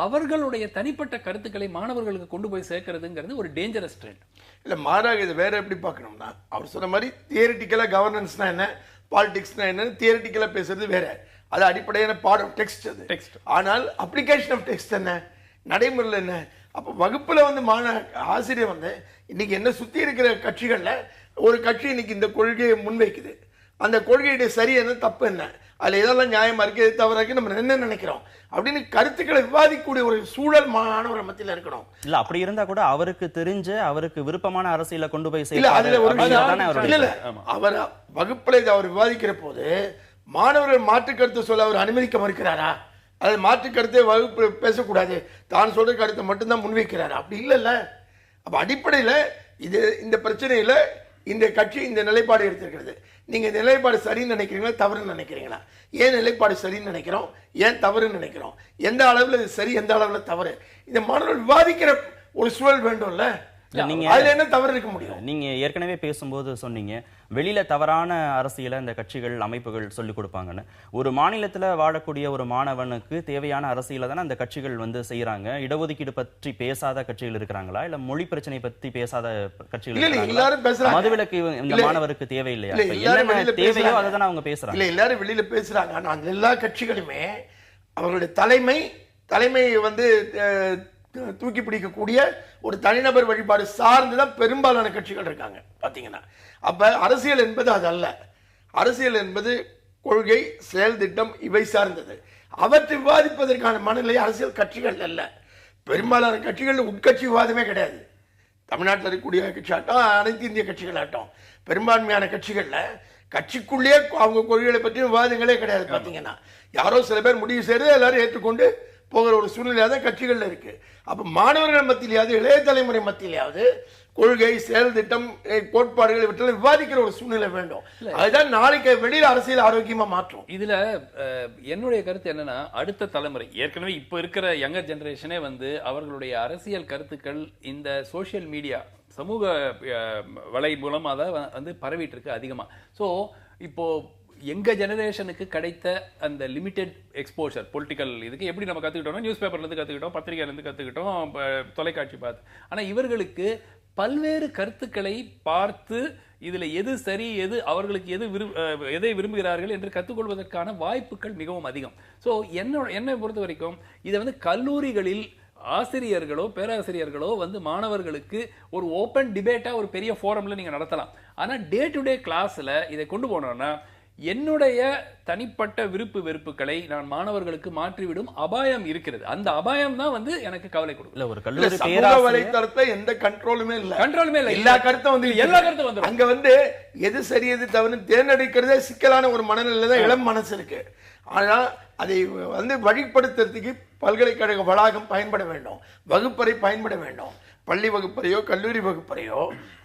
அவர்களுடைய தனிப்பட்ட கருத்துக்களை மாணவர்களுக்கு கொண்டு போய் சேர்க்கிறதுங்கிறது ஒரு டேஞ்சரஸ் ட்ரெண்ட். இல்லை, மாறாக இது வேற எப்படி பார்க்கணும்னா, அவர் சொன்ன மாதிரி தியரிட்டிக்கலாக கவர்னன்ஸ்னா என்ன, பாலிடிக்ஸ்னா என்னன்னு தியரிட்டிக்கலாக பேசுறது வேற, அது அடிப்படையான பாடம் டெக்ஸ்ட் அது டெக்ஸ்ட். ஆனால் அப்ளிகேஷன் ஆஃப் டெக்ஸ்ட் என்ன, நடைமுறையில் என்ன? அப்போ வகுப்புல வந்து ஆசிரியர் வந்து இன்னைக்கு என்ன சுத்தி இருக்கிற கட்சிகள்ல ஒரு கட்சி இன்னைக்கு இந்த கொள்கையை முன்வைக்குது, அந்த கொள்கையுடைய சரி என்ன, தப்பு என்ன, அதுல எதெல்லாம் நியாயமா இருக்கு, எது தவறா இருக்கு, நம்ம என்ன நினைக்கிறோம் அப்படின்னு கருத்துக்களை விவாதிக்கக்கூடிய ஒரு சூழல் மாணவர் மத்தியில் இருக்கணும். இல்ல அப்படி இருந்தா கூட அவருக்கு தெரிஞ்ச, அவருக்கு விருப்பமான அரசியலை கொண்டு போய் இல்ல, அதுல ஒரு அவர் வகுப்புல அவர் விவாதிக்கிற போது மாணவர்கள் மாற்று கருத்து சொல்ல அவர் அனுமதிக்க மறுக்கிறாரா? அது மாற்று கருத்தை வகுப்பு பேசக்கூடாது, தான் சொல்ற கருத்தை மட்டும்தான் முன்வைக்கிறாரு? அப்படி இல்லைல்ல. அப்ப அடிப்படையில இது இந்த பிரச்சனையில இந்த கட்சி இந்த நிலைப்பாடு எடுத்திருக்கிறது. நீங்க இந்த நிலைப்பாடு சரின்னு நினைக்கிறீங்களா, தவறுன்னு நினைக்கிறீங்களா? ஏன் நிலைப்பாடு சரின்னு நினைக்கிறோம், ஏன் தவறுன்னு நினைக்கிறோம், எந்த அளவுல இது சரி, எந்த அளவுல தவறு, இந்த மாணவர்கள் விவாதிக்கிற ஒரு சூழல் வேண்டும்ல. நீங்க அதுல என்ன தவறு இருக்க முடியும்? நீங்க ஏற்கனவே பேசும்போது சொன்னீங்க வெளியில தவறான அரசியலை இந்த கட்சிகள் அமைப்புகள் சொல்லிக் கொடுப்பாங்கன்னு. ஒரு மாநிலத்துல வாழக்கூடிய ஒரு மாணவனுக்கு தேவையான அரசியலை தானே அந்த கட்சிகள் வந்து செய்யறாங்க. இடஒதுக்கீடு பற்றி பேசாத கட்சிகள் இருக்கிறாங்களா, இல்ல மொழி பிரச்சனை பத்தி பேசாத கட்சிகள் இருக்காங்களா? மதுவிலக்கு இந்த மாணவருக்கு தேவையில்லையா? என்ன தேவையோ அதை தானே அவங்க பேசுறாங்க. இல்ல எல்லாரும் வெளியில பேசுறாங்க. ஆனா அந்த எல்லா கட்சிகளுமே அவர்களுடைய தலைமையை வந்து தூக்கி பிடிக்கக்கூடிய ஒரு தனிநபர் வழிபாடு சார்ந்துதான் பெரும்பாலான கட்சிகள் இருக்காங்க பாத்தீங்கன்னா. அப்ப அரசியல் என்பது அது அல்ல. அரசியல் என்பது கொள்கை, செயல் திட்டம் இவை சார்ந்தது. அவற்றை விவாதிப்பதற்கான மனநிலை அரசியல் கட்சிகள் அல்ல. பெரும்பாலான கட்சிகள் உட்கட்சி விவாதமே கிடையாது. தமிழ்நாட்டில் இருக்கக்கூடிய கட்சி ஆட்டம், அனைத்து இந்திய கட்சிகள் ஆட்டம், பெரும்பான்மையான கட்சிகள்ல கட்சிக்குள்ளேயே அவங்க கொள்கைகளை பற்றி விவாதங்களே கிடையாது பாத்தீங்கன்னா. யாரோ சில பேர் முடிவு செய்யறது எல்லாரும் ஏற்றுக்கொண்டு போகிற ஒரு சூழ்நிலையாவது கட்சிகள்ல இருக்கு. அப்ப மாணவர்கள் மத்தியிலாவது, இளைய தலைமுறை மத்தியிலாவது கொள்கை, செயல் திட்டம், கோட்பாடுகள் இவற்றில் விவாதிக்கிற ஒரு சூழ்நிலை வேண்டும். அதுதான் நாளைக்கு வெளியில அரசியல் ஆரோக்கியமா மாற்றும். இதுல என்னுடைய கருத்து என்னன்னா, அடுத்த தலைமுறை ஏற்கனவே இப்ப இருக்கிற யங்கர் ஜெனரேஷனே வந்து அவர்களுடைய அரசியல் கருத்துக்கள் இந்த சோசியல் மீடியா, சமூக வலை மூலமா தான் வந்து பரவிட்டு இருக்கு அதிகமா. சோ இப்போ எங்க ஜெனரேஷனுக்கு கிடைத்த அந்த லிமிடெட் எக்ஸ்போஷர் பொலிட்டிக்கல் இதுக்கு எப்படி நம்ம கத்துக்கிட்டோம், நியூஸ் பேப்பர்ல இருந்து கத்துக்கிட்டோம், பத்திரிகையில இருந்து கத்துக்கிட்டோம், தொலைக்காட்சி பார்த்து. ஆனா இவர்களுக்கு பல்வேறு கருத்துக்களை பார்த்து இதுல எது சரி, எது அவர்களுக்கு எதை விரும்புகிறார்கள் என்று கற்றுக்கொள்வதற்கான வாய்ப்புகள் மிகவும் அதிகம். சோ என்னை பொறுத்த வரைக்கும் இதை வந்து கல்லூரிகளில் ஆசிரியர்களோ பேராசிரியர்களோ வந்து மாணவர்களுக்கு ஒரு ஓபன் டிபேட்டா ஒரு பெரிய ஃபோரம்ல நீங்க நடத்தலாம். ஆனா டே டு டே கிளாஸ்ல இதை கொண்டு போனோம்னா என்னுடைய தனிப்பட்ட விருப்பு வெறுப்புகளை நான் மாணவர்களுக்கு மாற்றிவிடும் அபாயம் இருக்கிறது. அந்த அபாயம் தான் வந்து எனக்கு கவலை கொடுக்கும். ஒரு கல்லூரி வலைத்தளத்தை எந்த கண்ட்ரோலுமே இல்ல, எல்லா கருத்தும் வந்து அங்க வந்து எது சரி எது தவறு தேர்ந்தெடுக்கிறதே சிக்கலான ஒரு மனநிலை தான் இளம் மனசு இருக்கு. ஆனா அதை வந்து வழிப்படுத்துறதுக்கு பல்கலைக்கழக வளாகம் பயன்பட வேண்டும், வகுப்பறை பயன்பட வேண்டும். பள்ளி வகுப்பறையோ கல்லூரி வகுப்பறையோ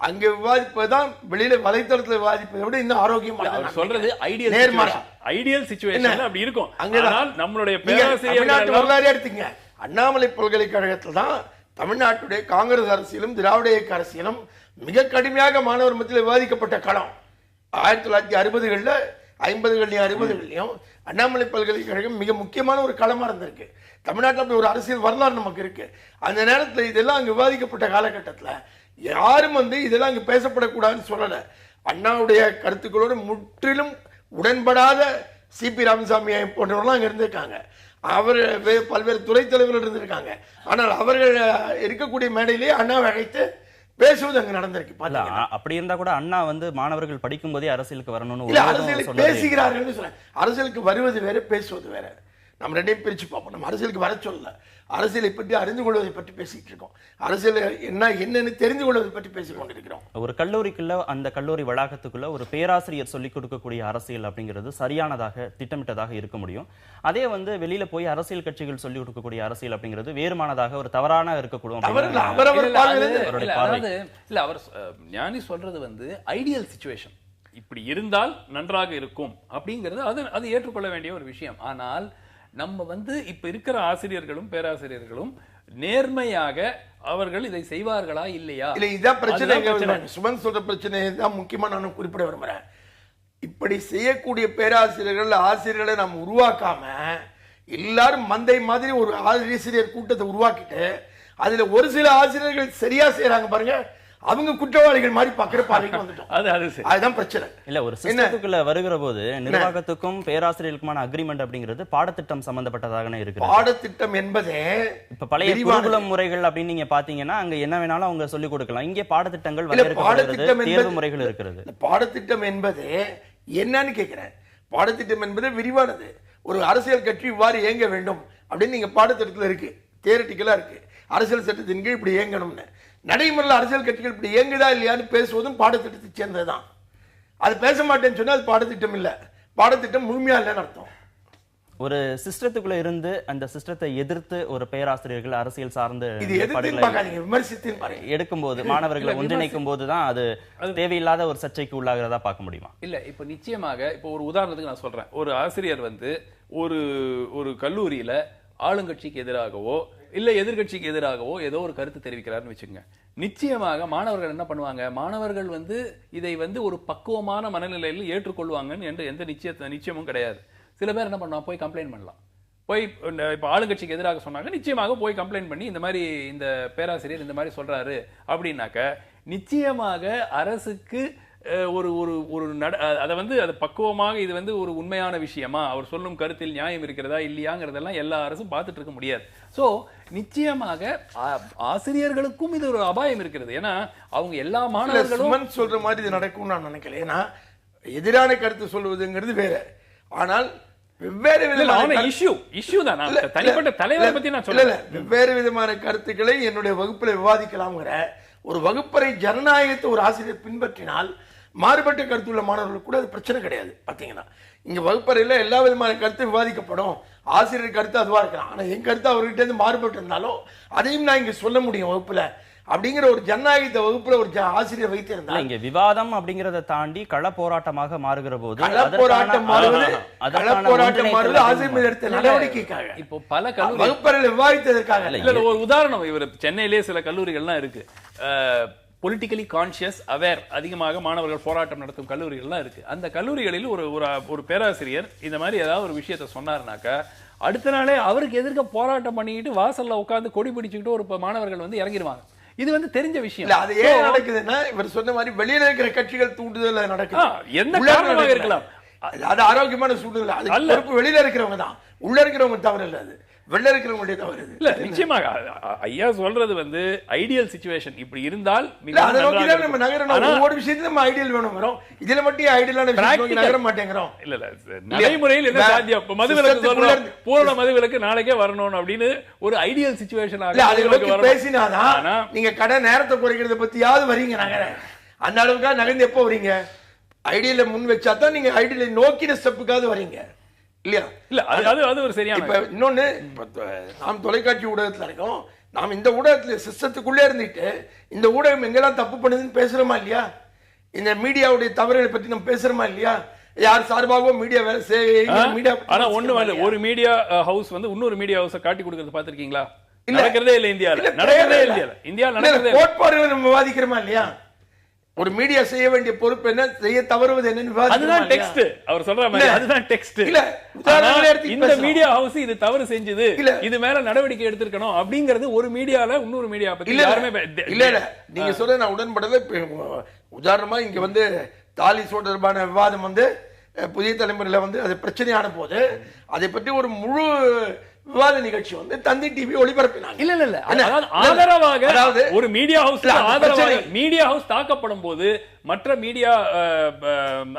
அங்க விவாதிப்பதுதான் வெளியில வலைத்தளத்துல விவாதிப்பதை விட இன்னும் ஆரோக்கியமாக சொல்றது. ஐடியல் சிச்சுவேஷன் அப்படி இருக்கும். அங்கதான் நம்மளுடைய பேராசிரியர் வரலாறு எடுத்தீங்க. அண்ணாமலை பல்கலைக்கழகத்தில் தான் தமிழ்நாட்டுடைய காங்கிரஸ் அரசியலும் திராவிட இயக்க அரசியலும் மிக கடுமையாக மாணவர் மத்தியில் விவாதிக்கப்பட்ட களம். 1960களில் 50களிலும் 60களிலும் அண்ணாமலை பல்கலைக்கழகம் மிக முக்கியமான ஒரு களமா இருந்திருக்கு. தமிழ்நாட்டில் அப்படி ஒரு அரசியல் வரலாறு நமக்கு இருக்கு. அந்த நேரத்தில் இதெல்லாம் அங்கு விவாதிக்கப்பட்ட காலகட்டத்தில் யாரும் வந்து இதெல்லாம் அங்கு பேசப்படக்கூடாதுன்னு சொல்லல. அண்ணாவுடைய கருத்துக்களோடு முற்றிலும் உடன்படாத சிபி ராமசாமி போன்றவர்கள்லாம் அங்க இருந்திருக்காங்க. அவர் பல்வேறு துறை தலைவர்கள் இருந்திருக்காங்க. ஆனால் அவர்கள் இருக்கக்கூடிய மேடையிலேயே அண்ணாவை அழைத்து பேசுவது அங்க நடந்திருக்கு. அப்படி இருந்தா கூட அண்ணா வந்து மாணவர்கள் படிக்கும் போதே அரசியலுக்கு வரணும்னு அரசியலுக்கு பேசுகிறார்கள் சொல்ல. அரசியலுக்கு வருவது வேற, பேசுவது வேற. நம்ம ரெண்டையும் பிரிச்சு பார்ப்போம். நம்ம அரசியலுக்கு வர சொல்லல, அரசியலை பற்றி அறிந்து கொள்வதை பற்றி பேசிட்டு இருக்கோம். அரசியல் என்னன்னு தெரிந்து கொள்வதை பற்றி பேசிக் கொண்டிருக்கிறோம். ஒரு கல்லூரிக்குள்ள, அந்த கல்லூரி வளாகத்துக்குள்ள ஒரு பேராசிரியர் சொல்லிக் கொடுக்கக்கூடிய அரசியல் அப்படிங்கிறது சரியானதாக திட்டமிட்டதாக இருக்க முடியும். அதே வந்து வெளியில போய் அரசியல் கட்சிகள் சொல்லிக் கொடுக்கக்கூடிய அரசியல் அப்படிங்கிறது வேறுமானதாக ஒரு தவறான இருக்கக்கூடும். அவர் ஞானி சொல்றது வந்து ஐடியல் சிச்சுவேஷன், இப்படி இருந்தால் நன்றாக இருக்கும் அப்படிங்கிறது அது ஏற்றுக்கொள்ள வேண்டிய ஒரு விஷயம். ஆனால் நம்ம வந்து இப்ப இருக்கிற ஆசிரியர்களும் பேராசிரியர்களும் நேர்மையாக அவர்கள் இதை செய்வார்களா இல்லையா? இல்ல, இதான் பிரச்சனை. சுமன் சொல்ற பிரச்சனை தான் முக்கியமா நான் குறிப்பிட விரும்புறேன். இப்படி செய்யக்கூடிய பேராசிரியர்கள், ஆசிரியர்களை நாம் உருவாக்காம எல்லாரும் மந்தை மாதிரி ஒரு ஆசிரியர் கூட்டத்தை உருவாக்கிட்டு அதுல ஒரு சில ஆசிரியர்கள் சரியா செய்யறாங்க பாருங்க, அவங்க குற்றவாளிகள் மாதிரி பாக்குற பார்வைக்கு வந்துட்டோம். அதுதான் பிரச்சனை. இல்ல, ஒரு சிஸ்டத்துக்குள்ள வருகிற போது நிர்வாகத்துக்கும் பேராசிரியர்களுக்குமான அக்ரிமெண்ட் அப்படிங்கிறது பாடத்திட்டம் சம்பந்தப்பட்டதாக இருக்கு. பாடத்திட்டம் என்பதே இப்ப பழைய குருகுலம் முறைகள் அப்படின்னு நீங்க பாத்தீங்கன்னா அங்க என்ன வேணாலும் அவங்க சொல்லிக் கொடுக்கலாம். இங்கே பாடத்திட்டங்கள் தேர்வு முறைகள் இருக்கிறது. பாடத்திட்டம் என்பது என்னன்னு கேட்கிறேன். பாடத்திட்டம் என்பது விரிவானது. ஒரு அரசியல் கட்சி இவ்வாறு இயங்க வேண்டும் அப்படின்னு நீங்க பாடத்திட்டத்தில் இருக்கு, தியரிட்டிக்கலா இருக்கு. அரசியல் சட்டத்தின் கீழ் இப்படி இயங்கணும்னு நடைமுறையில் அரசியல் கட்சிகள் இப்படி இயங்குதா இல்லையான்னு பேசுவதும் பாடத்திட்டத்தை சேர்ந்ததுதான். அது பேச மாட்டேன்னு சொன்னா அது பாடத்திட்டம் இல்ல, பாடத்திட்டம் முழுமையா இல்லைன்னு அர்த்தம். ஒரு சிஸ்டத்துக்குள்ள இருந்து அந்த சிஸ்டத்தை எதிர்த்து ஒரு பேராசிரியர்கள் அரசியல் சார்ந்து எடுக்கும்போது மாணவர்களை ஒன்றிணைக்கும் போதுதான் அது தேவையில்லாத ஒரு சர்ச்சைக்கு உள்ளாகிறதா பார்க்க முடியுமா? இல்ல, இப்ப நிச்சயமாக இப்ப ஒரு உதாரணத்துக்கு நான் சொல்றேன். ஒரு ஆசிரியர் வந்து ஒரு கல்லூரியில ஆளுங்கட்சிக்கு எதிராகவோ இல்ல எதிர்க்கட்சிக்கு எதிராகவோ ஏதோ ஒரு கருத்து தெரிவிக்கிறாருன்னு வச்சுக்கோங்க, நிச்சயமாக மாணவர்கள் என்ன பண்ணுவாங்க, மாணவர்கள் வந்து இதை வந்து ஒரு பக்குவமான மனநிலையில் ஏற்றுக்கொள்வாங்கன்னு என்று எந்த நிச்சயமும் கிடையாது. சில பேர் என்ன பண்ணுவாங்க, போய் கம்ப்ளைண்ட் பண்ணலாம். போய் இப்ப ஆளுங்கட்சிக்கு எதிராக சொன்னாங்க, நிச்சயமாக போய் கம்ப்ளைண்ட் பண்ணி இந்த மாதிரி இந்த பேராசிரியர் இந்த மாதிரி சொல்றாரு அப்படின்னாக்க நிச்சயமாக அரசுக்கு ஒரு ஒரு ஒரு அதை வந்து அது பக்குவமாக இது வந்து ஒரு உண்மையான விஷயமா, அவர் சொல்லும் கருத்தில் நியாயம் இருக்கிறதா இல்லையாங்கிறதெல்லாம் எல்லா அரசும் பார்த்துட்டு இருக்க முடியாது. சோ நிச்சயமாக ஆசிரியர்களுக்கும் இது ஒரு அபாயம் இருக்கிறது. ஏன்னா அவங்க எல்லா மாணவர்களும் சொல்ற மாதிரி இது நடக்கும் நான் நினைக்கல. ஏன்னா எதிரான கருத்து சொல்வதுங்கிறது வேற, ஆனால் வெவ்வேறு விதமான இஷ்யூ தான். தனிப்பட்ட தலைவரை பத்தி நான் சொல்லல. வெவ்வேறு விதமான கருத்துக்களை என்னுடைய வகுப்புல விவாதிக்கலாம்ங்கிற ஒரு வகுப்பறை ஜனநாயகத்தை ஒரு ஆசிரியர் பின்பற்றினால் மாறுபட்ட கருத்துள்ள மாணவர்களுக்கு கூட அது பிரச்சனை கிடையாது. பாத்தீங்கன்னா இங்க வகுப்பறையில எல்லா விதமான கருத்து விவாதிக்கப்படும், ஆசிரியர் கருத்து அதுவா இருக்கலாம், ஆனா என் கருத்து அவர்கிட்ட இருந்து மாறுபட்டு இருந்தாலும் அதையும் நான் இங்க சொல்ல முடியும் வகுப்புல அப்படிங்கிற ஒரு ஜனநாயகத்தை வகுப்புல ஒரு ஆசிரியர் வைத்திருந்தா. இங்க விவாதம் அப்படிங்கறத தாண்டி கள போராட்டமாக மாறுகிற போது போராட்டம் மாறுவது ஆசிரியர் மீது எடுத்த நடவடிக்கைக்காக, இப்போ பல கல்லூரி வகுப்பறையில் விவாதித்ததற்காக. இல்ல ஒரு உதாரணம், இவர் சென்னையிலே சில கல்லூரிகள்லாம் இருக்கு, பொலிட்டிக்கலி கான்சியஸ் அவேர் அதிகமாக மாணவர்கள் போராட்டம் நடத்தும் கல்லூரிகள்லாம் இருக்கு. அந்த கல்லூரிகளில் ஒரு பேராசிரியர் இந்த மாதிரி ஏதாவது ஒரு விஷயத்த சொன்னாருனாக்கா அடுத்த நாளே அவருக்கு எதிர்க்க போராட்டம் பண்ணிக்கிட்டு வாசல்ல உட்கார்ந்து கொடி பிடிச்சுக்கிட்டு ஒரு மாணவர்கள் வந்து இறங்கிடுவாங்க. இது வந்து தெரிஞ்ச விஷயம். அது ஏன் நடக்குதுன்னா இவர் சொன்ன மாதிரி வெளியில இருக்கிற கட்சிகள் தூண்டுதல் நடக்குது. எந்த காரணமாக இருக்கலாம், அது ஆரோக்கியமான சூழ்நிலை. அது வெளியில இருக்கிறவங்க தான், உள்ள இருக்கிறவங்க தவறு இல்ல, அது வெளில இருக்கிறவங்களுடைய தவறு இல்ல. நிச்சயமாக ஐயா சொல்றது வந்து ஐடியல் சிச்சுவேஷன் இப்படி இருந்தால் நம்ம நகரம் ஒவ்வொரு விஷயத்துல நம்ம ஐடியல் வேணும் வரோம், இதுல மட்டும் ஐடியலான விஷயம் நகர மாட்டேங்கிறோம். இல்ல நடைமுறையில் என்ன சாத்தியம், மதுவிலக்கு சொல்றோம், பூரண மதுவிலக்கு நாளைக்கே வரணும் அப்படின்னு ஒரு ஐடியல் சிச்சுவேஷன் பேசினாதான் நீங்க கடை நேரத்தை குறைக்கிறத பத்தியாவது வரீங்க நகர. அந்த அளவுக்காக நகர்ந்து எப்போ வரீங்க, ஐடியல முன் வச்சா தான் நீங்க ஐடியலை நோக்கின ஸ்டெப்புக்காவது வரீங்க இல்லையா? இல்ல அது ஒரு சரியான. இப்ப இன்னொன்னு, நாம் தொலைக்காட்சி ஊடகத்துல இருக்கோம், நாம் இந்த ஊடகத்துல சிஸ்டத்துக்குள்ளே இருந்துட்டு இந்த ஊடகம் எங்கெல்லாம் தப்பு பண்ணுதுன்னு பேசுறோமா இல்லையா? இந்த மீடியாவுடைய தவறுகளை பத்தி நம்ம பேசுறோமா இல்லையா? யார் சார்பாகவும் மீடியா மீடியா. ஆனா ஒண்ணு, ஒரு மீடியா ஹவுஸ் வந்து இன்னொரு மீடியா ஹவுஸை காட்டி கொடுக்கறது பாத்திருக்கீங்களா? நடக்கிறதே இல்ல இந்தியால, நடக்கிறதே இல்ல இந்தியால நடக்கிறதே. கோட்பாடுகளை நம்ம விவாதிக்கிறோமா இல்லையா? ஒரு மீடியா செய்ய வேண்டிய பொறுப்பு என்ன, செய்ய தவறுவது என்னன்னு அதுதான் டெக்ஸ்ட். அவர் சொல்ற மாதிரி அதுதான் டெக்ஸ்ட். இல்ல இந்த மீடியா ஹவுஸ் இது தவறு செஞ்சது, இது மேல நடவடிக்கை எடுத்திருக்கணும் அப்படிங்கிறது ஒரு மீடியால இன்னொரு மீடியா பத்தி யாருமே இல்ல. நீங்க சொல்ற நான் உடன்படல. உதாரணமா இங்க வந்து தாலி தொடர்பான விவாதம் வந்து புதிய தலைமுறையில வந்து அது பிரச்சனையான போது அதை பற்றி ஒரு முழு விவாத நிகழ்ச்சி வந்து தந்தி டிவி ஒளிபரப்பினாங்க. இல்ல ஆதரவாக, அதாவது ஒரு மீடியா ஹவுஸ் ஆதரவாக மீடியா ஹவுஸ் தாக்கப்படும் போது மற்ற மீடியா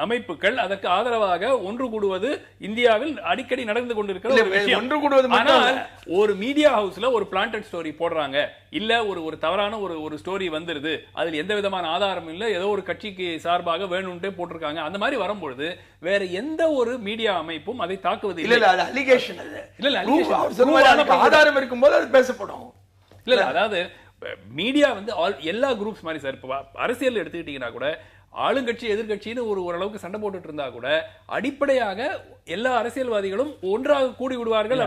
அமைப்புகள் அதற்கு ஆதரவாக ஒன்று கூடுவது இந்தியாவில் அடிக்கடி நடந்து கொண்டிருக்கிற ஒரு விஷயம். ஒன்று கூடுவது. ஆனால் ஒரு மீடியா ஹவுஸ்ல ஒரு பிளான்டட் ஸ்டோரி போடுறாங்க, இல்ல ஒரு தவறான ஒரு ஸ்டோரி வந்துருது, அதுல எந்த விதமான ஆதாரம் இல்ல, ஏதோ ஒரு கட்சிக்கு சார்பாக வேணும்ட்டே போட்டிருக்காங்க, அந்த மாதிரி வரும்பொழுது வேற எந்த ஒரு மீடியா அமைப்பும் அதை தாக்குவது இல்ல. அது அலிகேஷன். ஆதாரம் இருக்கும்போது அது பேசப்படும். இல்ல அதாவது மீடியா வந்து எல்லா குரூப்ஸ் மாதிரி சார். இப்ப அரசியல் எடுத்துக்கிட்டீங்கன்னா கூட ஆளுங்கட்சி எதிர்கட்சின்னு ஓரளவுக்கு சண்டை போட்டுட்டு இருந்தா கூட அடிப்படையாக எல்லா அரசியல்வாதிகளும் ஒன்றாக கூடி விடுவார்கள்.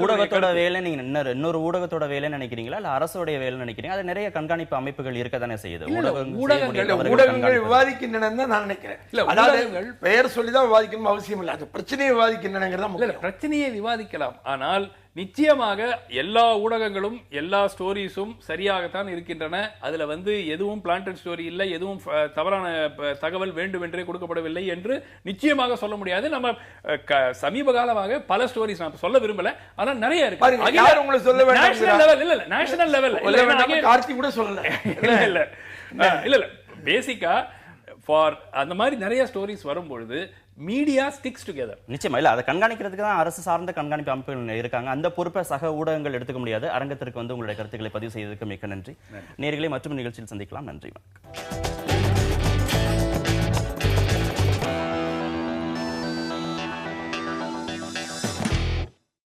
ஊடகத்தோட வேலை நீங்க இன்னொரு ஊடகத்தோட வேலை நினைக்கிறீங்களா இல்ல அரசுடைய வேலை நினைக்கிறீங்க? அது நிறைய கண்காணிப்பு அமைப்புகள் இருக்கத்தானே செய்யுது. ஊடகங்கள் விவாதிக்கின்றன நான் நினைக்கிறேன். அதாவது பெயர் சொல்லிதான் விவாதிக்கணும் அவசியம் இல்லை, அது பிரச்சனையை விவாதிக்கின்றன. பிரச்சனையை விவாதிக்கலாம், ஆனால் நிச்சயமாக எல்லா ஊடகங்களும் எல்லா ஸ்டோரிஸும் சரியாகத்தான் இருக்கின்றன. அதுல வந்து எதுவும் பிளான்டட் ஸ்டோரி இல்லை, எதுவும் தவறான தகவல் வேண்டும் என்றே கொடுக்கப்படவில்லை என்று நிச்சயமாக சொல்ல முடியாது. நம்ம சமீப காலமாக பல ஸ்டோரிஸ் நான் சொல்ல விரும்பல, ஆனா நிறைய இருக்கு. நேஷனல் லெவல் இல்ல பேசிக்கா ஃபார் அந்த மாதிரி நிறைய ஸ்டோரிஸ் வரும்பொழுது மீடியா ஸ்டிக்ஸ் டுகெதர். நிச்சயமா இல்ல, அதை கண்காணிக்கிறதுக்கு தான் அரசு சார்ந்த கண்காணிப்பு அமைப்புகள் இருக்காங்க. அந்த பொறுப்பை சக ஊடகங்கள் எடுத்துக்க முடியாது. அரங்கத்திற்கு வந்து உங்களுடைய கருத்துக்களை பதிவு செய்ததற்கு மிக்க நன்றி. நேயர்களை மற்றும் நிகழ்ச்சியில் சந்திக்கலாம். நன்றி, வணக்கம்.